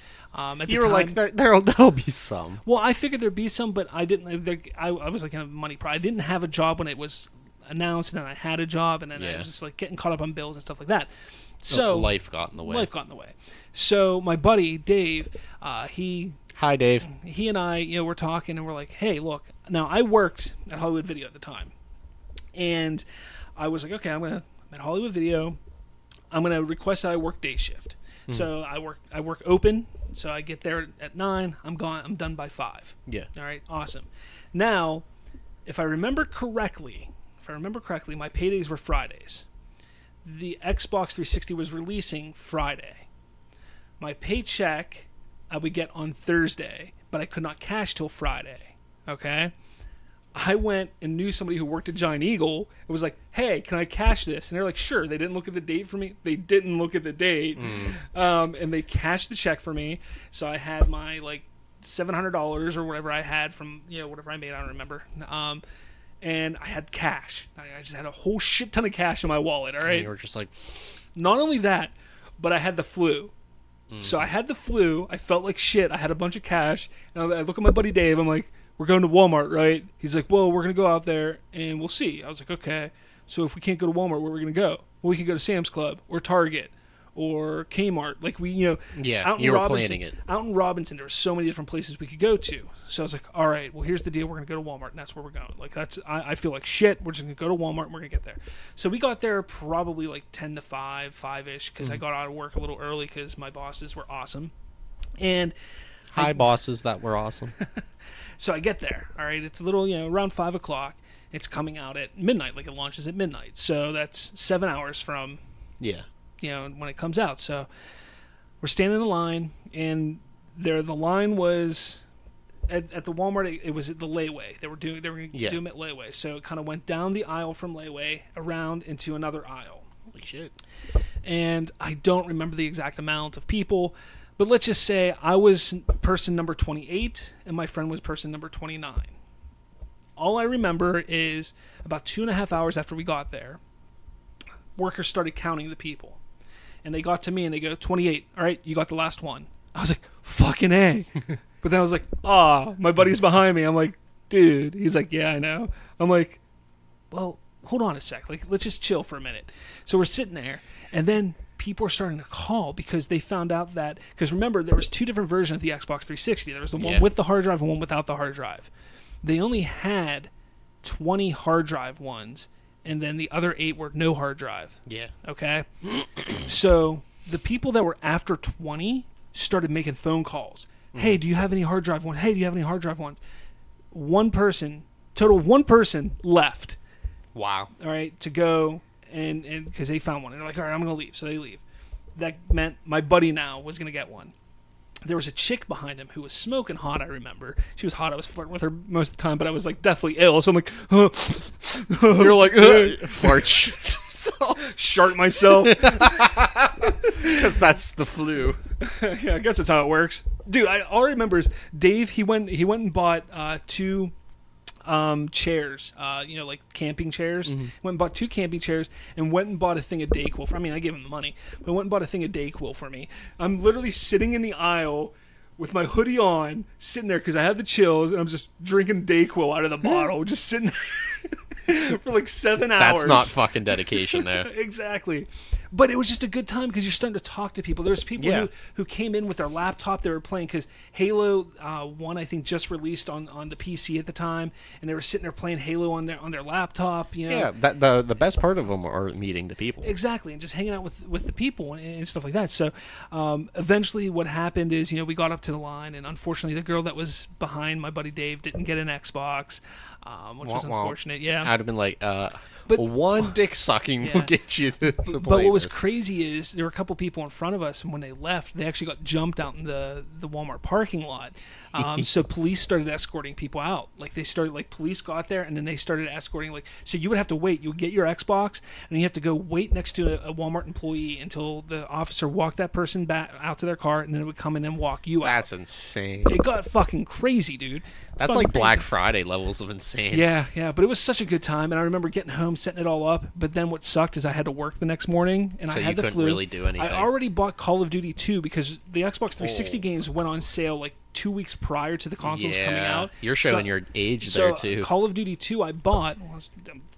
You were like, there'll be some. Well, I figured there'd be some, but I didn't. I was like in a money problem. I didn't have a job when it was announced, and then I had a job, and then I was just like getting caught up on bills and stuff like that. So life got in the way. So my buddy Dave, Hi, Dave. He and I, were talking, and we're like, hey, look. Now I worked at Hollywood Video at the time, and I was like, okay, I'm at Hollywood Video. I'm gonna request that I work day shift. So I work open. So I get there at 9. I'm gone. I'm done by 5. Yeah. All right. Awesome. Now, if I remember correctly, my paydays were Fridays. The Xbox 360 was releasing Friday. My paycheck I would get on Thursday, but I could not cash till Friday. Okay. I went and knew somebody who worked at Giant Eagle. It was like, hey, can I cash this? And they're like, sure. They didn't look at the date for me. They didn't look at the date. And they cashed the check for me. So I had my, like, $700 or whatever I had from, whatever I made. I don't remember. And I had cash. I just had a whole shit ton of cash in my wallet, all right? And you were just like... Not only that, but I had the flu. So I had the flu. I felt like shit. I had a bunch of cash. And I look at my buddy Dave. I'm like... We're going to Walmart, right? He's like, well, we're going to go out there and we'll see. I was like, okay. So if we can't go to Walmart, where are we going to go? Well, we can go to Sam's Club or Target or Kmart. Like, we, Yeah, out in you were Robinson, planning it. Out in Robinson, there were so many different places we could go to. So I was like, all right, well, here's the deal. We're going to go to Walmart, and that's where we're going. Like, I feel like shit. We're just going to go to Walmart, and we're going to get there. So we got there probably like 10 to 5-ish, because I got out of work a little early because my bosses were awesome. And... Hi, bosses that were awesome. So I get there, all right? It's a little, around 5 o'clock. It's coming out at midnight, like it launches at midnight. So that's 7 hours from, when it comes out. So we're standing in line, and the line was, at the Walmart, it was at the layaway. They were going to do them at layaway. So it kind of went down the aisle from layaway, around into another aisle. Holy shit. And I don't remember the exact amount of people, but let's just say I was person number 28 and my friend was person number 29. All I remember is about 2.5 hours after we got there, workers started counting the people. And they got to me and they go, 28. All right, you got the last one. I was like, fucking A. But then I was like, my buddy's behind me. I'm like, dude. He's like, yeah, I know. I'm like, well, hold on a sec. Like, let's just chill for a minute. So we're sitting there, and then people are starting to call because they found out that, because remember, there was 2 different versions of the Xbox 360. There was the one with the hard drive and one without the hard drive. They only had 20 hard drive ones, and then the other 8 were no hard drive. Yeah. Okay? So the people that were after 20 started making phone calls. Hey, do you have any hard drive ones? Hey, do you have any hard drive ones? Total of one person left. Wow. All right, to go and because they found one. And they're like, all right, I'm going to leave. So they leave. That meant my buddy now was going to get one. There was a chick behind him who was smoking hot, I remember. She was hot. I was flirting with her most of the time, but I was like deathly ill. So I'm like, You're like, fart. shart myself. Because that's the flu. Yeah, I guess that's how it works. Dude, all I remember is Dave, he went and bought 2 chairs, like camping chairs. Went and bought 2 camping chairs and went and bought a thing of Dayquil. I mean, I gave him the money, but went and bought a thing of Dayquil for me. I'm literally sitting in the aisle with my hoodie on, sitting there because I had the chills, and I'm just drinking Dayquil out of the bottle, just sitting for like 7 hours. That's not fucking dedication there. Exactly. But it was just a good time because you're starting to talk to people. There's people who came in with their laptop they were playing because Halo 1, I think, just released on the PC at the time, and they were sitting there playing Halo on their laptop. You know? Yeah, the best part of them are meeting the people. Exactly, and just hanging out with the people and stuff like that. So eventually what happened is, we got up to the line, and unfortunately the girl that was behind my buddy Dave didn't get an Xbox, which was unfortunate. Yeah, I'd have been like, but one dick sucking will get you to play. But what was crazy is there were a couple people in front of us, and when they left, they actually got jumped out in the Walmart parking lot. So police started escorting people out. Like police got there, and then they started escorting. So you would have to wait. You would get your Xbox, and you have to go wait next to a Walmart employee until the officer walked that person back out to their car, and then it would come in and walk you out. That's insane. It got fucking crazy, dude. That's like Black Friday levels of insane. Yeah, but it was such a good time, and I remember getting home, setting it all up. But then what sucked is I had to work the next morning, and so I had the flu. So you couldn't really do anything. I already bought Call of Duty 2 because the Xbox 360 games went on sale like 2 weeks prior to the consoles coming out. You're showing your age there too. Call of Duty 2 I bought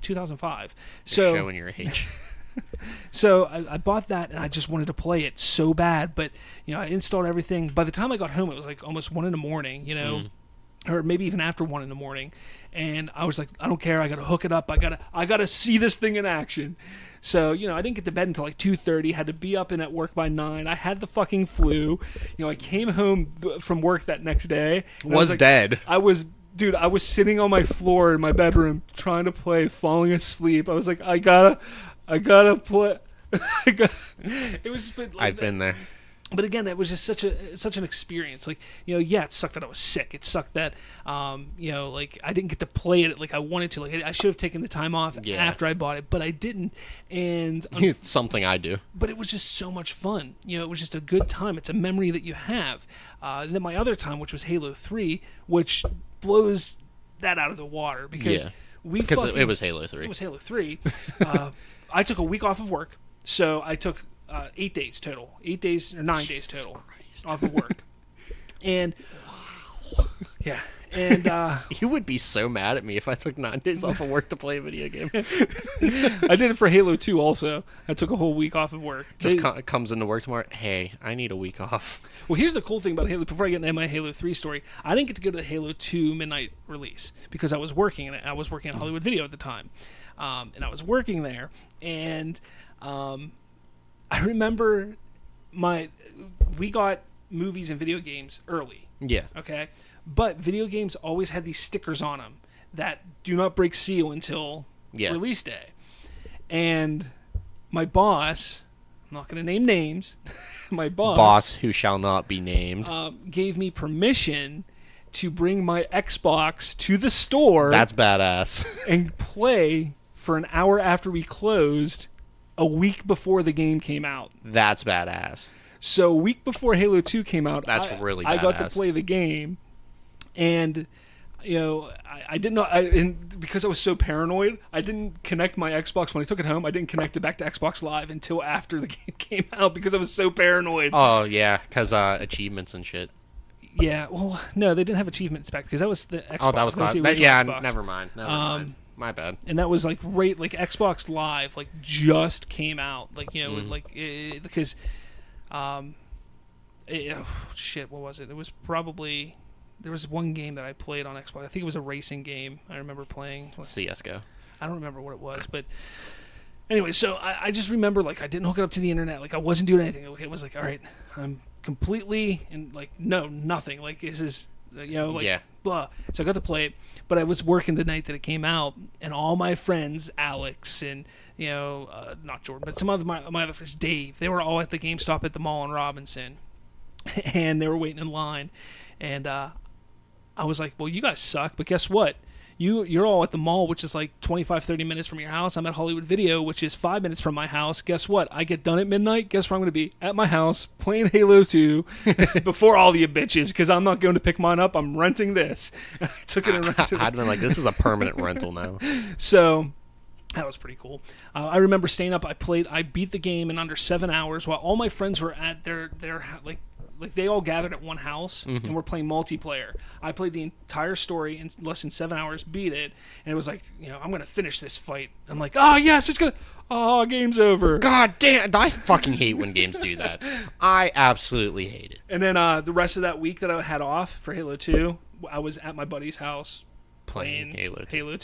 2005. You're showing your age. So I bought that, and I just wanted to play it so bad. But I installed everything. By the time I got home, it was like almost 1 a.m. Or maybe even after 1 a.m. And I was like, I don't care. I got to hook it up. I gotta see this thing in action. So, I didn't get to bed until like 2:30. Had to be up and at work by 9. I had the fucking flu. I came home from work that next day. Was dead. I was sitting on my floor in my bedroom trying to play, falling asleep. I was like, I gotta play. It was. I've been there. But again, it was just such an experience. Like, it sucked that I was sick. It sucked that, I didn't get to play it like I wanted to. Like, I should have taken the time off after I bought it, but I didn't. And it's something I do. But it was just so much fun. It was just a good time. It's a memory that you have. And then my other time, which was Halo 3, which blows that out of the water because it was Halo 3. It was Halo 3. I took a week off of work, so I took 8 days total. 8 days or 9 days total off of work. And yeah. And you would be so mad at me if I took 9 days off of work to play a video game. I did it for Halo 2 also. I took a whole week off of work. Just comes into work tomorrow. Hey, I need a week off. Well, here's the cool thing about Halo. Before I get into my Halo 3 story, I didn't get to go to the Halo 2 midnight release because I was working, and I was working at Hollywood Video at the time. And I was working there, and I remember we got movies and video games early. Yeah. Okay? But video games always had these stickers on them that do not break seal until release day. And my boss, I'm not going to name names, my boss who shall not be named, gave me permission to bring my Xbox to the store. That's badass. And play for an hour after we closed a week before the game came out. That's badass. So a week before Halo 2 came out, really badass. I got to play the game, and I didn't know, and because I was so paranoid, I didn't connect my Xbox when I took it home. I didn't connect it back to Xbox Live until after the game came out because I was so paranoid. Oh yeah, because achievements and shit. Yeah, well, no, they didn't have achievements back because that was the Xbox. Oh, that was the original Xbox. Never mind. My bad. And that was like Xbox Live just came out because shit, what was it? It was probably, there was one game that I played on Xbox. I think it was a racing game. I remember playing CS:GO. I don't remember what it was, but anyway, so I just remember I didn't hook it up to the internet. I wasn't doing anything. It was all right, I'm completely and like nothing. Like this is Yeah. blah. So I got to play it, but I was working the night that it came out, and all my friends, Alex and not Jordan, but some of my other friends, Dave, they were all at the GameStop at the mall in Robinson, and they were waiting in line, and I was like, well, you guys suck, but guess what? You're all at the mall, which is like 25-30 minutes from your house. I'm at Hollywood Video, which is 5 minutes from my house. Guess what? I get done at midnight. Guess where I'm going to be? At my house playing Halo 2 before all you bitches, because I'm not going to pick mine up. I'm renting this. I took it and rented it. I'd been like, this is a permanent rental now. So that was pretty cool. I remember staying up. I beat the game in under 7 hours while all my friends were at their like they all gathered at one house and were playing multiplayer. I played the entire story in less than 7 hours, beat it, and it was like, I'm going to finish this fight. I'm like, yes, game's over. God damn, I fucking hate when games do that. I absolutely hate it. And then the rest of that week that I had off for Halo 2, I was at my buddy's house playing Halo 2.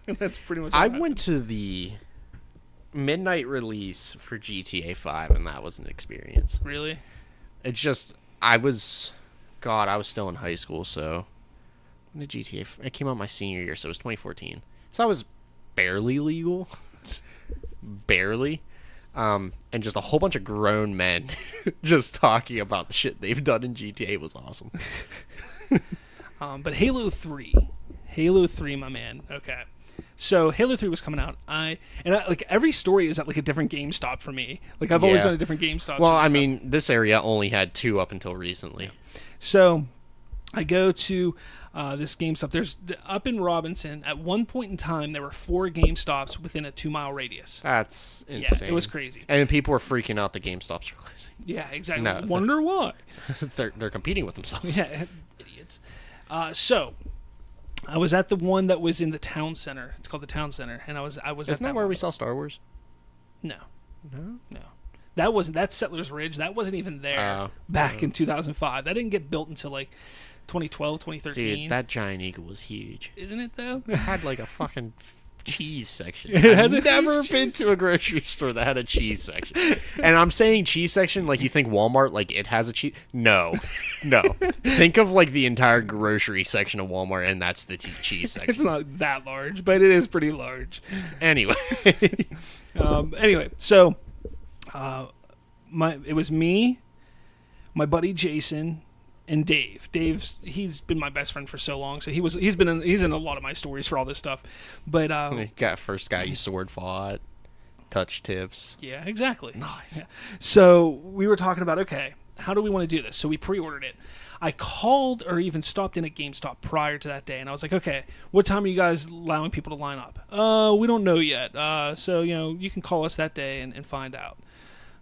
And that's pretty much I went to the midnight release for GTA 5, and that was an experience. Really? It's just, I was still in high school, so when did it came out my senior year, so it was 2014. So I was barely legal. Barely. And just a whole bunch of grown men just talking about the shit they've done in GTA was awesome. But Halo 3, my man. Okay. So Halo 3 was coming out. Like every story is at like a different GameStop for me. Like I've always been at different GameStops. Well, I mean, this area only had 2 up until recently. Yeah. So I go to this GameStop. There's up in Robinson. At one point in time, there were 4 GameStops within a 2-mile radius. That's insane. Yeah, it was crazy. And people were freaking out the GameStops were closing. Yeah, exactly. No, Wonder why? They're competing with themselves. Yeah, idiots. So I was at the one that was in the town center. It's called the town center, and I was. Isn't that where we saw Star Wars? No. That's Settlers Ridge. That wasn't even there back in 2005. That didn't get built until like 2012, 2013. Dude, that giant eagle was huge. Isn't it though? It had like a fucking cheese section. I've never been to a grocery store that had a cheese section. And I'm saying cheese section like you think Walmart, like it has a cheese. No. Think of like the entire grocery section of Walmart, and that's the cheese section. It's not that large, but it is pretty large. Anyway. So it was me, my buddy Jason, and Dave. He's been my best friend for so long, so he's in a lot of my stories for all this stuff. But first guy you sword fought, touch tips. Yeah, exactly. Nice. Yeah. So we were talking about, okay, how do we want to do this? So we pre-ordered it. I called or even stopped in at GameStop prior to that day, and I was like, okay, what time are you guys allowing people to line up? We don't know yet. So you can call us that day and find out.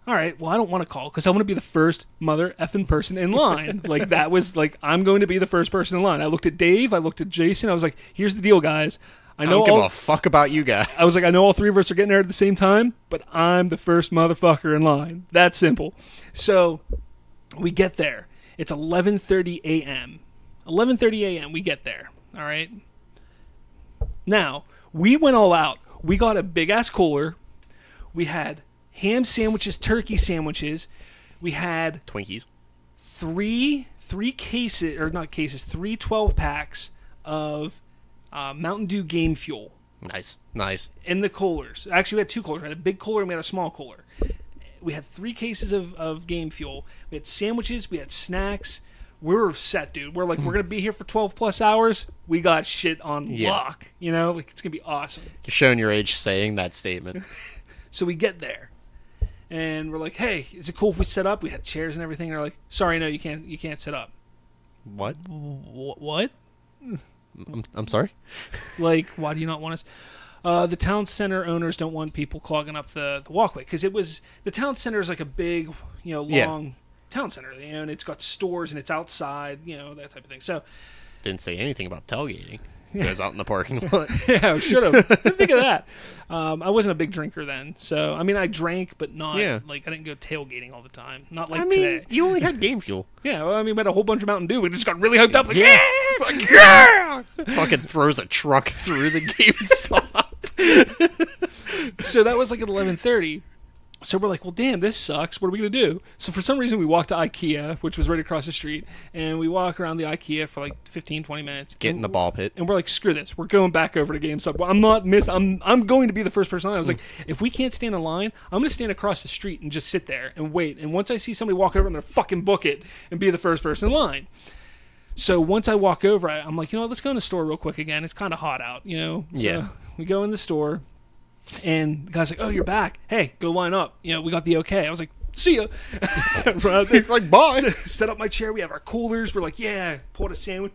All right, well, I don't want to call because I want to be the first mother effing person in line. Like, that was like, I'm going to be the first person in line. I looked at Dave. I looked at Jason. I was like, here's the deal, guys. I don't give a fuck about you guys. I was like, I know all 3 of us are getting there at the same time, but I'm the first motherfucker in line. That simple. So we get there. It's 11:30 a.m. 11:30 a.m. we get there. All right. Now, we went all out. We got a big-ass cooler. We had ham sandwiches, turkey sandwiches. We had Twinkies. three 12 packs of Mountain Dew Game Fuel. Nice. In the coolers. Actually, we had 2 coolers. We had a big cooler and we had a small cooler. We had 3 cases of Game Fuel. We had sandwiches. We had snacks. We were set, dude. We're like, we're going to be here for 12 plus hours. We got shit on lock. Like, it's going to be awesome. You're showing your age saying that statement. So we get there. And we're like, hey, is it cool if we set up? We had chairs and everything. And they're like, sorry, no, you can't set up. What? What? I'm sorry? Like, why do you not want us? The town center owners don't want people clogging up the walkway. Because the town center is like a big, long town center. And it's got stores and it's outside, that type of thing. So, didn't say anything about tailgating. It goes out in the parking lot. Yeah, should have. Didn't think of that. I wasn't a big drinker then, so I mean, I drank, but not like I didn't go tailgating all the time. Not like today. You only had Game Fuel. Yeah, well, I mean, we had a whole bunch of Mountain Dew. We just got really hyped up. Like, Fucking throws a truck through the GameStop. So that was like at 11:30. So we're like, well, damn, this sucks. What are we going to do? So for some reason, we walked to IKEA, which was right across the street, and we walk around the IKEA for like 15, 20 minutes. Get in the ball pit. And we're like, screw this. We're going back over to GameStop. I'm going to be the first person on. I was like, if we can't stand in line, I'm going to stand across the street and just sit there and wait. And once I see somebody walk over, I'm going to fucking book it and be the first person in line. So once I walk over, I'm like, let's go in the store real quick again. It's kind of hot out, So Yeah. we go in the store. And the guy's like, oh, you're back. Hey, go line up. We got the okay. I was like, see ya. Like, bye. Set up my chair. We have our coolers. We're like, yeah, pulled a sandwich.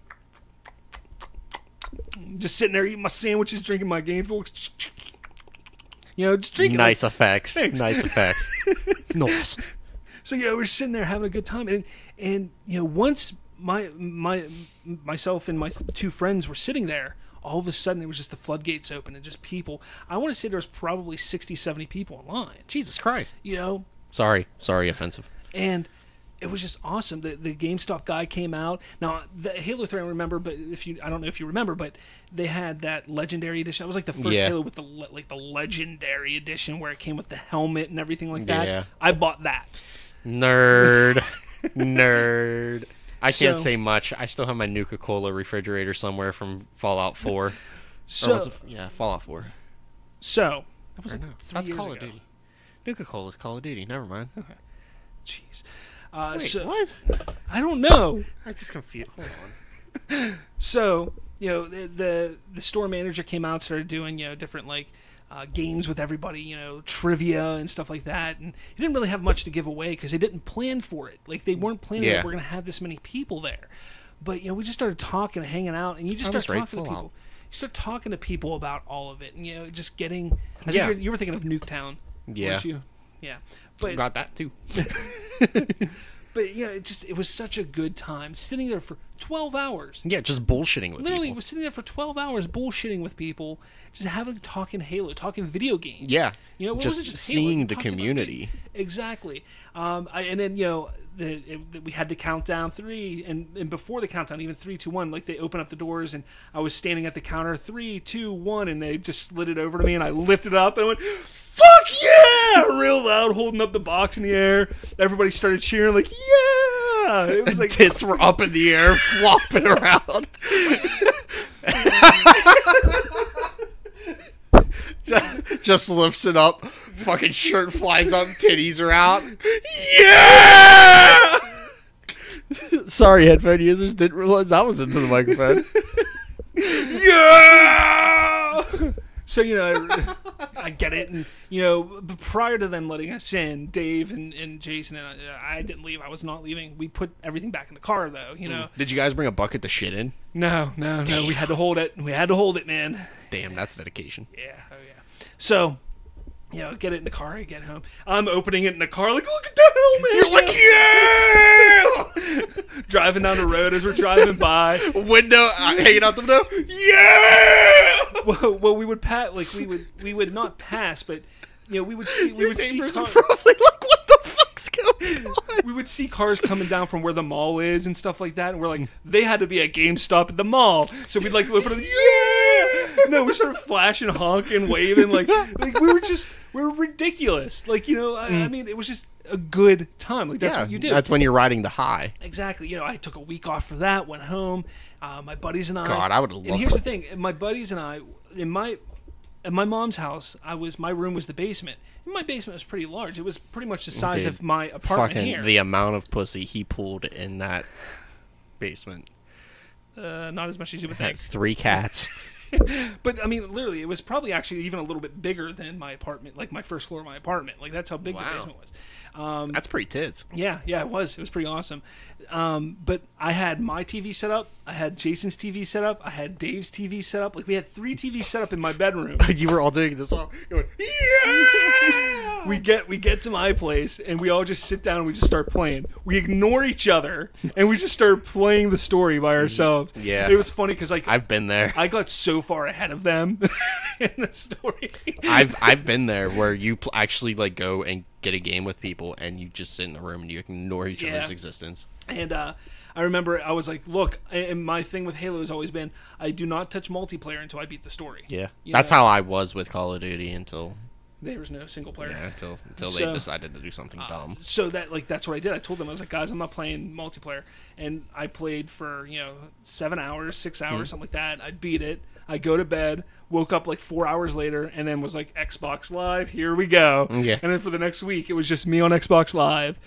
Just sitting there eating my sandwiches, drinking my Game Boy. Just drinking. Nice effects. Thanks. Nice effects. Nice. So, we're sitting there having a good time. And once myself and my two friends were sitting there, all of a sudden, it was just the floodgates open and just people. I want to say there was probably 60, 70 people in line. Jesus Christ. Sorry, offensive. And it was just awesome. The GameStop guy came out. Now, the Halo 3, I remember, but I don't know if you remember, but they had that Legendary Edition. That was like the first Halo with the Legendary Edition where it came with the helmet and everything like that. Yeah. I bought that. Nerd. I can't say much. I still have my Nuka-Cola refrigerator somewhere from Fallout 4. Fallout 4. So, that was like 3 that's years Call ago. of Duty. Nuka-Cola is Call of Duty. Never mind. Okay. Jeez. Wait, what? I don't know. I'm just confused. Hold on. So, the store manager came out, started doing, different, games with everybody, trivia and stuff like that. And he didn't really have much to give away because they didn't plan for it. Like, they weren't planning that we're going to have this many people there. But, we just started talking and hanging out, and you just start talking to people. You start talking to people about all of it, and, just getting... I think you were thinking of Nuketown, weren't you? Yeah. But got that, too. But, it was such a good time sitting there for 12 hours. Yeah, just bullshitting with Literally, people. was sitting there for 12 hours bullshitting with people, just talking Halo, talking video games. Yeah. What just was it, just seeing Halo, the community. Exactly. And then, we had the countdown 3, and before the countdown, even 3, 2, 1, like they open up the doors, and I was standing at the counter, 3, 2, 1, and they just slid it over to me, and I lifted it up and went, fuck yeah! Real loud, holding up the box in the air. Everybody started cheering, like, yeah! It was like tits were up in the air, flopping around. just lifts it up. Fucking shirt flies up, titties are out. Yeah! Sorry, headphone users, didn't realize that was into the microphone. Yeah! So, I get it. And, but prior to them letting us in, Dave and Jason, and I didn't leave. I was not leaving. We put everything back in the car, though, Did you guys bring a bucket to shit in? No. We had to hold it. We had to hold it, man. Damn, that's dedication. Yeah. Oh, yeah. So... get it in the car. I get home. I'm opening it in the car, like, look at that helmet! You're like, yeah! Driving down the road as we're driving by. Window, hanging out the window. Yeah! Well, we would we would not pass, but we would see. We would see cars. Probably like, what the fuck's going on? We would see cars coming down from where the mall is and stuff like that, and we're like, they had to be at GameStop at the mall, so we'd look at them, yeah! No, we started flashing, honking, waving, like we were ridiculous. I mean, it was just a good time. Like, that's what you do. That's when you're riding the high. Exactly. I took a week off for that, went home. My buddies and I. God, I would love. And here's the thing: my buddies and I, at my mom's house, my room was the basement. And my basement was pretty large. It was pretty much the size of my apartment here. The amount of pussy he pulled in that basement. Not as much as you would like think. 3 cats. But I mean, literally, it was probably actually even a little bit bigger than my apartment, like my first floor of my apartment. Like, that's how big the basement was. That's pretty tits. Yeah, it was. It was pretty awesome. But I had my TV set up. I had Jason's TV set up. I had Dave's TV set up. Like, we had 3 TVs set up in my bedroom. You were all doing this all going, yeah! We get to my place, and we all just sit down and we just start playing. We ignore each other, and we just start playing the story by ourselves. Yeah. It was funny because, like, I've been there. I got so far ahead of them in the story. I've been there where you actually, like, go and get a game with people, and you just sit in the room and you ignore each other's existence. And I remember I was like, look, and my thing with Halo has always been, I do not touch multiplayer until I beat the story. Yeah. That's how I was with Call of Duty until There was no single player. Yeah, until they decided to do something dumb. So that's what I did. I told them, I was like, guys, I'm not playing multiplayer. And I played for 7 hours, 6 hours, something like that. I beat it. I go to bed, woke up like 4 hours later, and then was like, Xbox Live, here we go. Yeah. And then for the next week, it was just me on Xbox Live.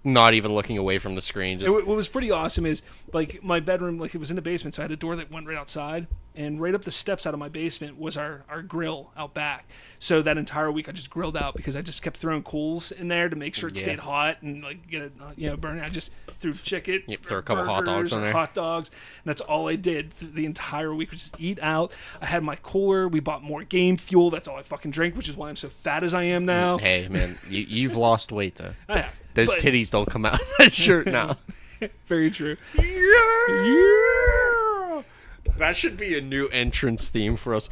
Not even looking away from the screen. Just... What was pretty awesome is, like, my bedroom, like, it was in the basement, so I had a door that went right outside, and right up the steps out of my basement was our grill out back. So that entire week I just grilled out because I just kept throwing coals in there to make sure it stayed hot and, like, get it, burning. I just threw chicken, throw a couple hot dogs in there. Hot dogs, and that's all I did the entire week, was just eat out. I had my cooler. We bought more game fuel. That's all I fucking drank, which is why I'm so fat as I am now. Hey, man, you've lost weight, though. I have. Those titties don't come out of that shirt now. Very true. Yeah! That should be a new entrance theme for us.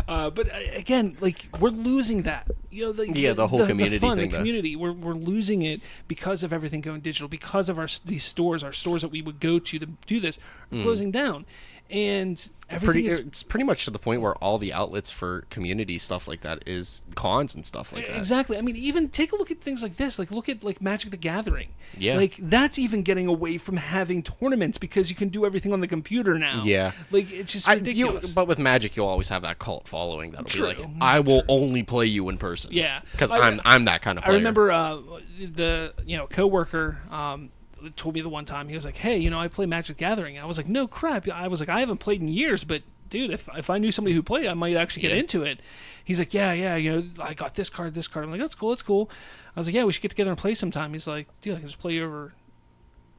But again, like, we're losing that. The whole community the fun, thing. The community, we're losing it because of everything going digital, because of our stores that we would go to do this are closing down. And everything it's pretty much to the point where all the outlets for community stuff like that is cons and stuff like that. Exactly. I mean, even take a look at things like this. Like, look at like Magic the Gathering. Yeah. Like, that's even getting away from having tournaments because you can do everything on the computer now. Yeah. Like, it's just ridiculous. But with Magic, you'll always have that cult following that'll True. be like, I will only play you in person. Yeah. Because I'm that kind of player. I remember the coworker told me the one time, he was like, hey, I play Magic the Gathering. And I was like, no crap. I was like, I haven't played in years, but dude, if I knew somebody who played, I might actually get into it. He's like, yeah, I got this card. I'm like, that's cool. I was like, yeah, we should get together and play sometime. He's like, dude, I can just play you over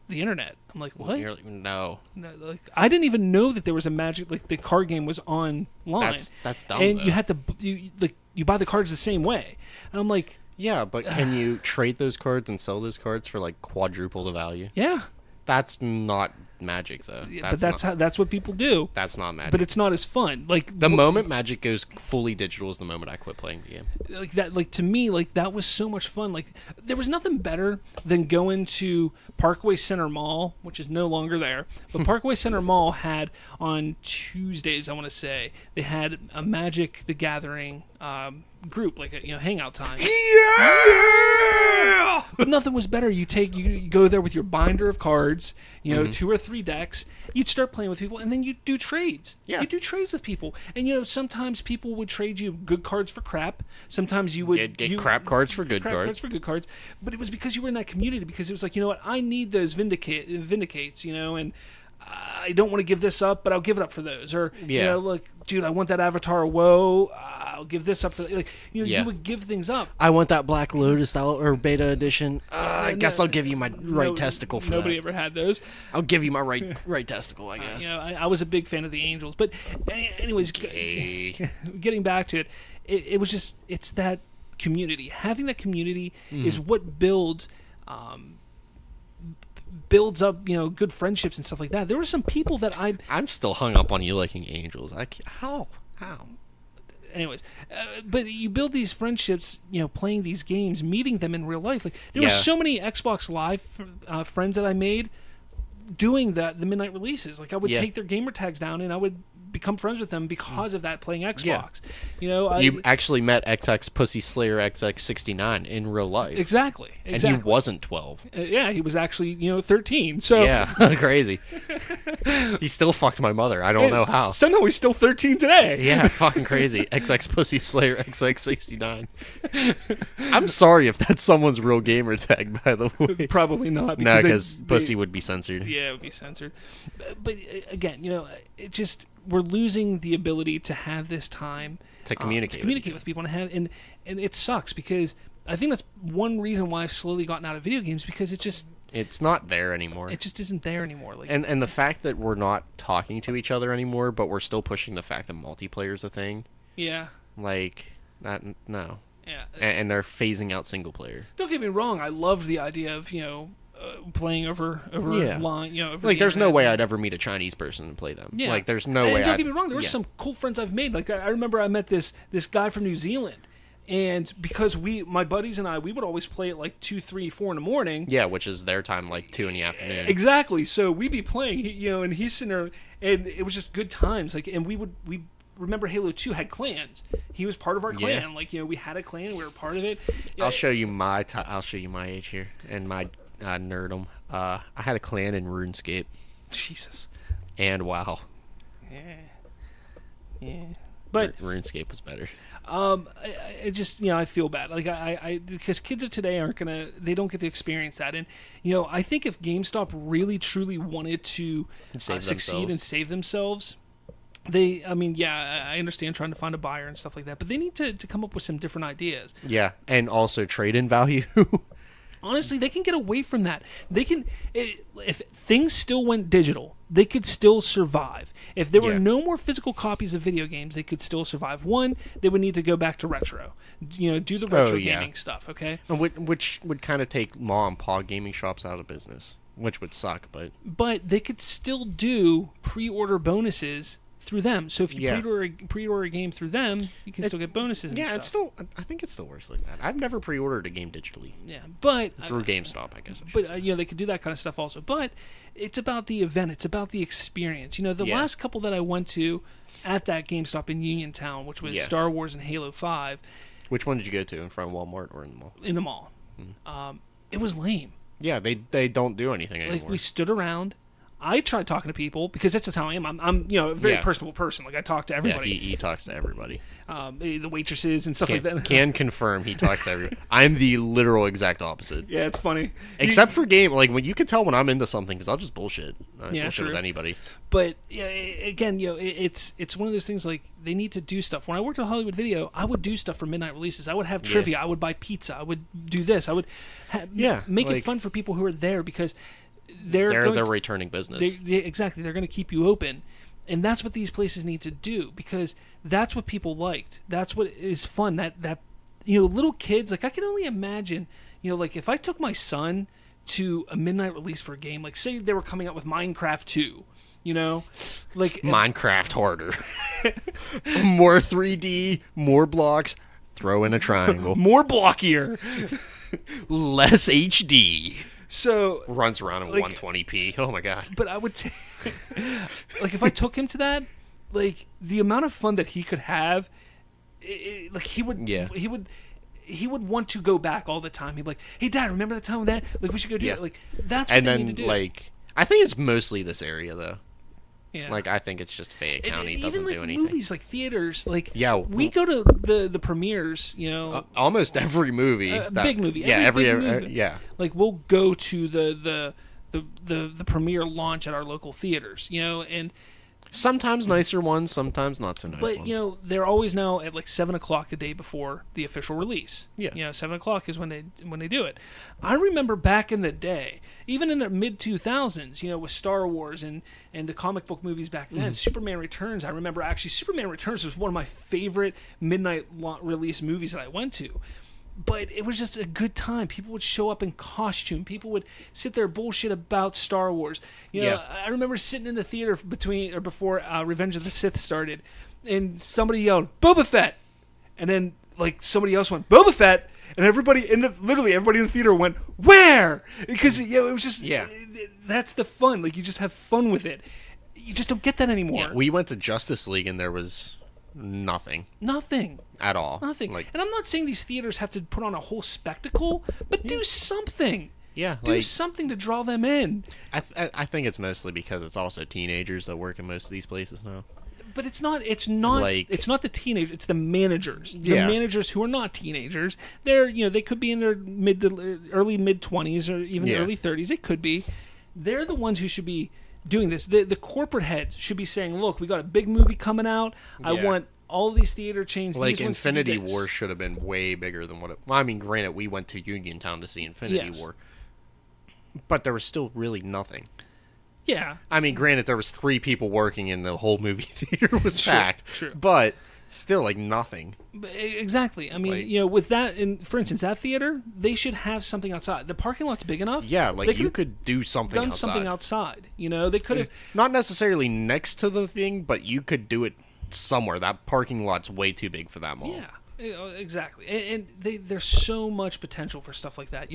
the internet. I'm like, what? You're like, no. Like, I didn't even know that there was a Magic, like, the card game was online. That's dumb. And though. you had to, you buy the cards the same way. And I'm like, yeah, but can you trade those cards and sell those cards for like quadruple the value? Yeah. That's not Magic, though. But that's what people do. That's not Magic. But it's not as fun. Like, the moment Magic goes fully digital is the moment I quit playing the game. Like that, like, to me, like, that was so much fun. Like, there was nothing better than going to Parkway Center Mall, which is no longer there. But Parkway Center Mall had on Tuesdays, I want to say, they had a Magic the Gathering group, like a hangout time. Yeah! But nothing was better. You go there with your binder of cards, 2 or 3 decks. You'd start playing with people, and then you'd do trades. Yeah. You do trades with people, and sometimes people would trade you good cards for crap. Sometimes you would get crap cards for good crap cards. cards for good cards. But it was because you were in that community. Because it was like, I need those vindicates, and I don't want to give this up, but I'll give it up for those. Or like, dude, I want that Avatar of Woe. I'll give this up for you would give things up. I want that Black Lotus or beta edition. I guess I'll give you my right testicle for nobody that. ever had those. I'll give you my right testicle, I guess. I was a big fan of the Angels, but anyways, getting back to it, it was just, it's that community. Having that community is what builds up, good friendships and stuff like that. There were some people that I'm still hung up on you liking Angels. How? Anyways, but you build these friendships, playing these games, meeting them in real life. Like, there were so many Xbox Live friends that I made doing the midnight releases. Like, I would take their gamer tags down and I would become friends with them because of that, playing Xbox. You actually met XX Pussy Slayer XX69 in real life. Exactly. And he wasn't 12. He was actually 13. So yeah, crazy. He still fucked my mother. I don't know how. Somehow he's still 13 today. Yeah, fucking crazy. XX Pussy Slayer XX69. I'm sorry if that's someone's real gamer tag, by the way. Probably not. No, because pussy would be censored. Yeah, it would be censored. But again, it just, we're losing the ability to have this time to communicate with people, and it sucks, because I think that's one reason why I've slowly gotten out of video games, because it's not there anymore. It just isn't there anymore. Like, and the fact that we're not talking to each other anymore, but we're still pushing the fact that multiplayer's a thing. Yeah. Like, no. Yeah. And they're phasing out single player. Don't get me wrong. I love the idea of playing over line. Over like, there's internet. no way I'd ever meet a Chinese person and play them. Yeah. Like, there's no way. Don't get me wrong. There were some cool friends I've made. Like, I remember I met this guy from New Zealand. And because my buddies and I, we would always play at like 2, 3, 4 in the morning. Yeah, which is their time, like 2 in the afternoon. Exactly. So we'd be playing, and he's sitting there, and it was just good times. Like, and we remember Halo 2 had clans. He was part of our clan. Like, we had a clan. We were part of it. I'll show you my age here and my nerdom. I had a clan in RuneScape. Jesus. And WoW. Yeah. But RuneScape was better. I just, I feel bad. Like, because kids of today they don't get to experience that. And, I think if GameStop really, truly wanted to succeed and save themselves, I understand trying to find a buyer and stuff like that, but they need to come up with some different ideas. Yeah, and also trade-in value. Honestly, they can get away from that. They can, if things still went digital, they could still survive. If there were no more physical copies of video games, they could still survive. One, they would need to go back to retro, do the retro gaming stuff. Okay, which would kind of take mom and pop gaming shops out of business, which would suck. But they could still do pre-order bonuses through them. So if you pre-order a game through them, you can still get bonuses and stuff. I think it still works like that. I've never pre-ordered a game digitally. Yeah, but through GameStop, I guess. They could do that kind of stuff also. But it's about the event. It's about the experience. The last couple that I went to at that GameStop in Uniontown, which was Star Wars and Halo 5. Which one did you go to? In front of Walmart or in the mall? In the mall. Mm-hmm. It was lame. Yeah, they don't do anything anymore. Like, we stood around. I tried talking to people because that's just how I am. I'm a very personable person. Like, I talk to everybody. Yeah, he talks to everybody. The waitresses and stuff like that. Can confirm he talks to everybody. I'm the literal exact opposite. Yeah, it's funny. Except for game, like when you can tell when I'm into something because I'll just bullshit. Bullshit with anybody. But again, it's one of those things like they need to do stuff. When I worked at Hollywood Video, I would do stuff for midnight releases. I would have trivia. I would buy pizza. I would do this. I would make it fun for people who are there because. They're returning business. Exactly. They're going to keep you open. And that's what these places need to do because that's what people liked. That's what is fun. That little kids, like I can only imagine, like if I took my son to a midnight release for a game, like say they were coming out with Minecraft 2, like Minecraft harder. More 3D, more blocks, throw in a triangle. More blockier. Less HD. So runs around in 120p. Oh my god! But I would like if I took him to that, like the amount of fun that he could have, like he would want to go back all the time. He'd be like, "Hey, Dad, remember the time with that? Like we should go do that." Like that's what they need to do. Like I think it's mostly this area though. Yeah. Like I think it's just Fayette County doesn't even, do anything. Movies like theaters, like we go to the premieres, almost every movie, big movie, every movie. Like we'll go to the premiere launch at our local theaters, and sometimes nicer ones, sometimes not so nice ones. But they're always now at like 7:00 the day before the official release. Yeah, 7:00 is when they do it. I remember back in the day, even in the mid 2000s, with Star Wars and the comic book movies back then, Superman Returns. I remember actually Superman Returns was one of my favorite midnight release movies that I went to. But it was just a good time. People would show up in costume. People would sit there bullshit about Star Wars. I remember sitting in the theater before Revenge of the Sith started, and somebody yelled Boba Fett, and then like somebody else went Boba Fett, and everybody in the theater went where? Because it was just that's the fun. Like you just have fun with it. You just don't get that anymore. Yeah, we went to Justice League and there was nothing at all. Nothing. And I'm not saying these theaters have to put on a whole spectacle, but do something. Yeah, do something to draw them in. I think it's mostly because it's also teenagers that work in most of these places now. But it's not the teenagers, it's the managers. The managers who are not teenagers. They're they could be in their early mid 20s or even early 30s. It could be. They're the ones who should be doing this. The corporate heads should be saying, "Look, we got a big movie coming out. I want all of these theater chains." Like Infinity War should have been way bigger than what it. Well, I mean, granted, we went to Uniontown to see Infinity War, but there was still really nothing. Yeah. I mean, granted, there was 3 people working and the whole movie theater was packed. True. But still, like, nothing. Exactly. I mean, with that, for instance, that theater, they should have something outside. The parking lot's big enough. Yeah, like, you could do something outside. Done something outside. They could have... Not necessarily next to the thing, but you could do it somewhere. That parking lot's way too big for that mall. Yeah. Exactly, and there's so much potential for stuff like that.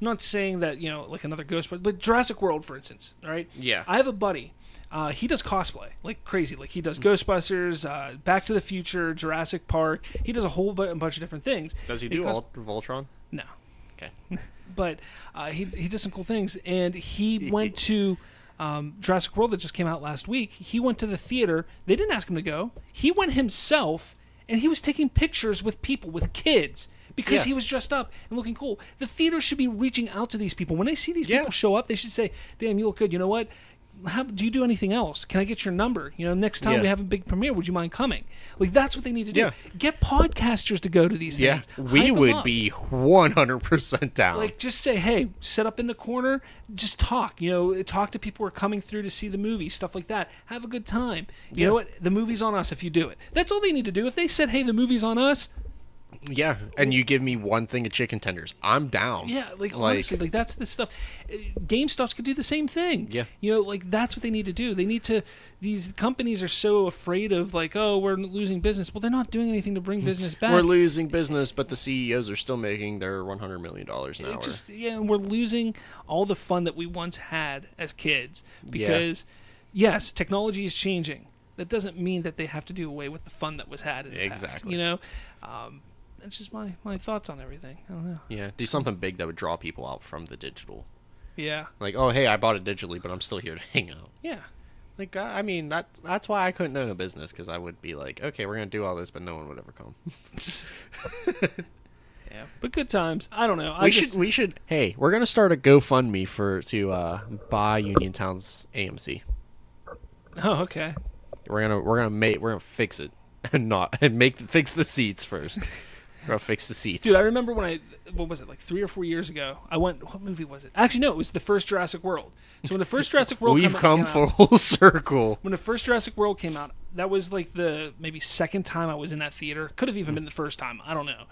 Not saying that like another Ghostbusters, but Jurassic World, for instance. All right. Yeah. I have a buddy. He does cosplay like crazy. Like he does Ghostbusters, Back to the Future, Jurassic Park. He does a whole bunch of different things. Does he do Voltron? No. Okay. But he does some cool things, and he went to Jurassic World that just came out last week. He went to the theater. They didn't ask him to go. He went himself, and he was taking pictures with people, with kids, because he was dressed up and looking cool. The theater should be reaching out to these people. When they see these people show up, they should say, damn, you look good. You know what? Do you do anything else? Can I get your number? Next time we have a big premiere, would you mind coming? Like, that's what they need to do. Yeah. Get podcasters to go to these things. We would be 100% down. Like, just say, hey, set up in the corner, just talk. Talk to people who are coming through to see the movie, stuff like that. Have a good time. You know what? The movie's on us if you do it. That's all they need to do. If they said, hey, the movie's on us. Yeah, and you give me one thing of chicken tenders, I'm down. Yeah, honestly, that's the stuff. GameStops could do the same thing. Yeah. That's what they need to do. They need to, these companies are so afraid of like, oh, we're losing business. Well, they're not doing anything to bring business back. We're losing business, but the CEOs are still making their $100 million an hour. And we're losing all the fun that we once had as kids because, yes, technology is changing. That doesn't mean that they have to do away with the fun that was had in the past. That's just my thoughts on everything. I don't know. Yeah, do something big that would draw people out from the digital. Yeah. Like, oh, hey, I bought it digitally, but I'm still here to hang out. Yeah. Like, I mean, that's why I couldn't own a business, because I would be like, okay, we're going to do all this, but no one would ever come. Yeah, but good times. I don't know. We should. Hey, we're going to start a GoFundMe to buy Uniontown's AMC. Oh, okay. We're gonna fix it and fix the seats first. We're gonna fix the seats. Dude, I remember when what was it, like 3 or 4 years ago? What movie was it? Actually, no, it was the first Jurassic World. So when the first Jurassic World We've come full circle. When the first Jurassic World came out, that was like the maybe second time I was in that theater. Could have even been the first time. I don't know.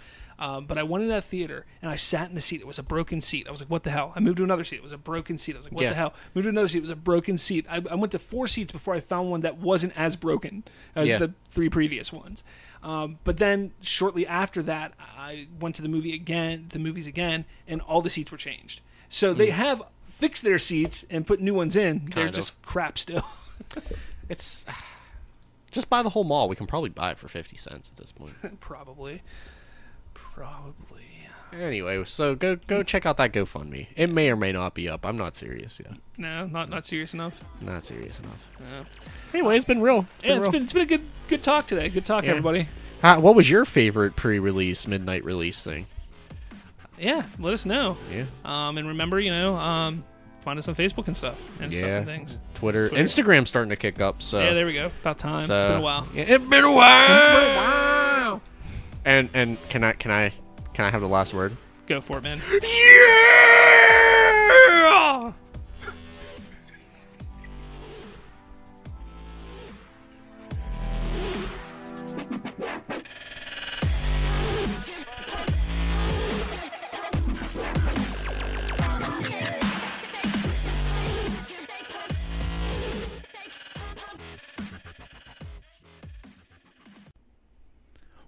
But I went in that theater, and I sat in a seat. It was a broken seat. I was like, what the hell? I moved to another seat. It was a broken seat. I was like, what the hell? Moved to another seat. It was a broken seat. I went to 4 seats before I found one that wasn't as broken as the 3 previous ones. But then shortly after that, I went to the movies again, and all the seats were changed. So they have fixed their seats and put new ones in. They're just crap still. It's just buy the whole mall. We can probably buy it for 50 cents at this point. Probably. Anyway, so go check out that GoFundMe. It may or may not be up. I'm not serious yet. No, not serious enough. Not serious enough. No. Anyway, it's been real. It's been a good talk today. Good talk, everybody. What was your favorite pre-release, midnight release thing? Yeah, let us know. Yeah. And remember, find us on Facebook and stuff and things. Twitter. Instagram's starting to kick up. So yeah, there we go. About time. It's been a while. Yeah, it's been a while. And can I have the last word? Go for it, man. Yeah!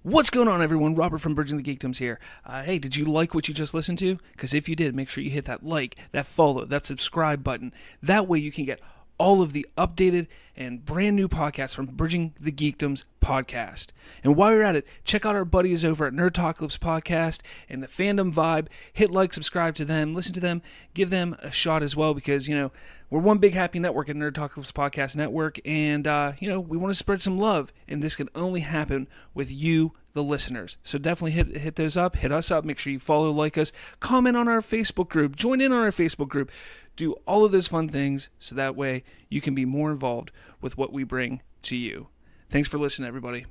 What's going on, everyone? Robert from Bridging the Geekdoms here. Hey, did you like what you just listened to? Because if you did, make sure you hit that like, that follow, that subscribe button. That way you can get all of the updated and brand new podcasts from Bridging the Geekdoms podcast. And while you're at it, check out our buddies over at Nerdtalkalypse podcast and the Fandom Vibe. Hit like, subscribe to them, listen to them, give them a shot as well, because, we're one big happy network at Nerdtalkalypse Podcast Network, and, we want to spread some love, and this can only happen with you, the listeners. So definitely hit those up, hit us up, make sure you follow, like us, comment on our Facebook group, join in on our Facebook group, do all of those fun things, so that way you can be more involved with what we bring to you. Thanks for listening, everybody.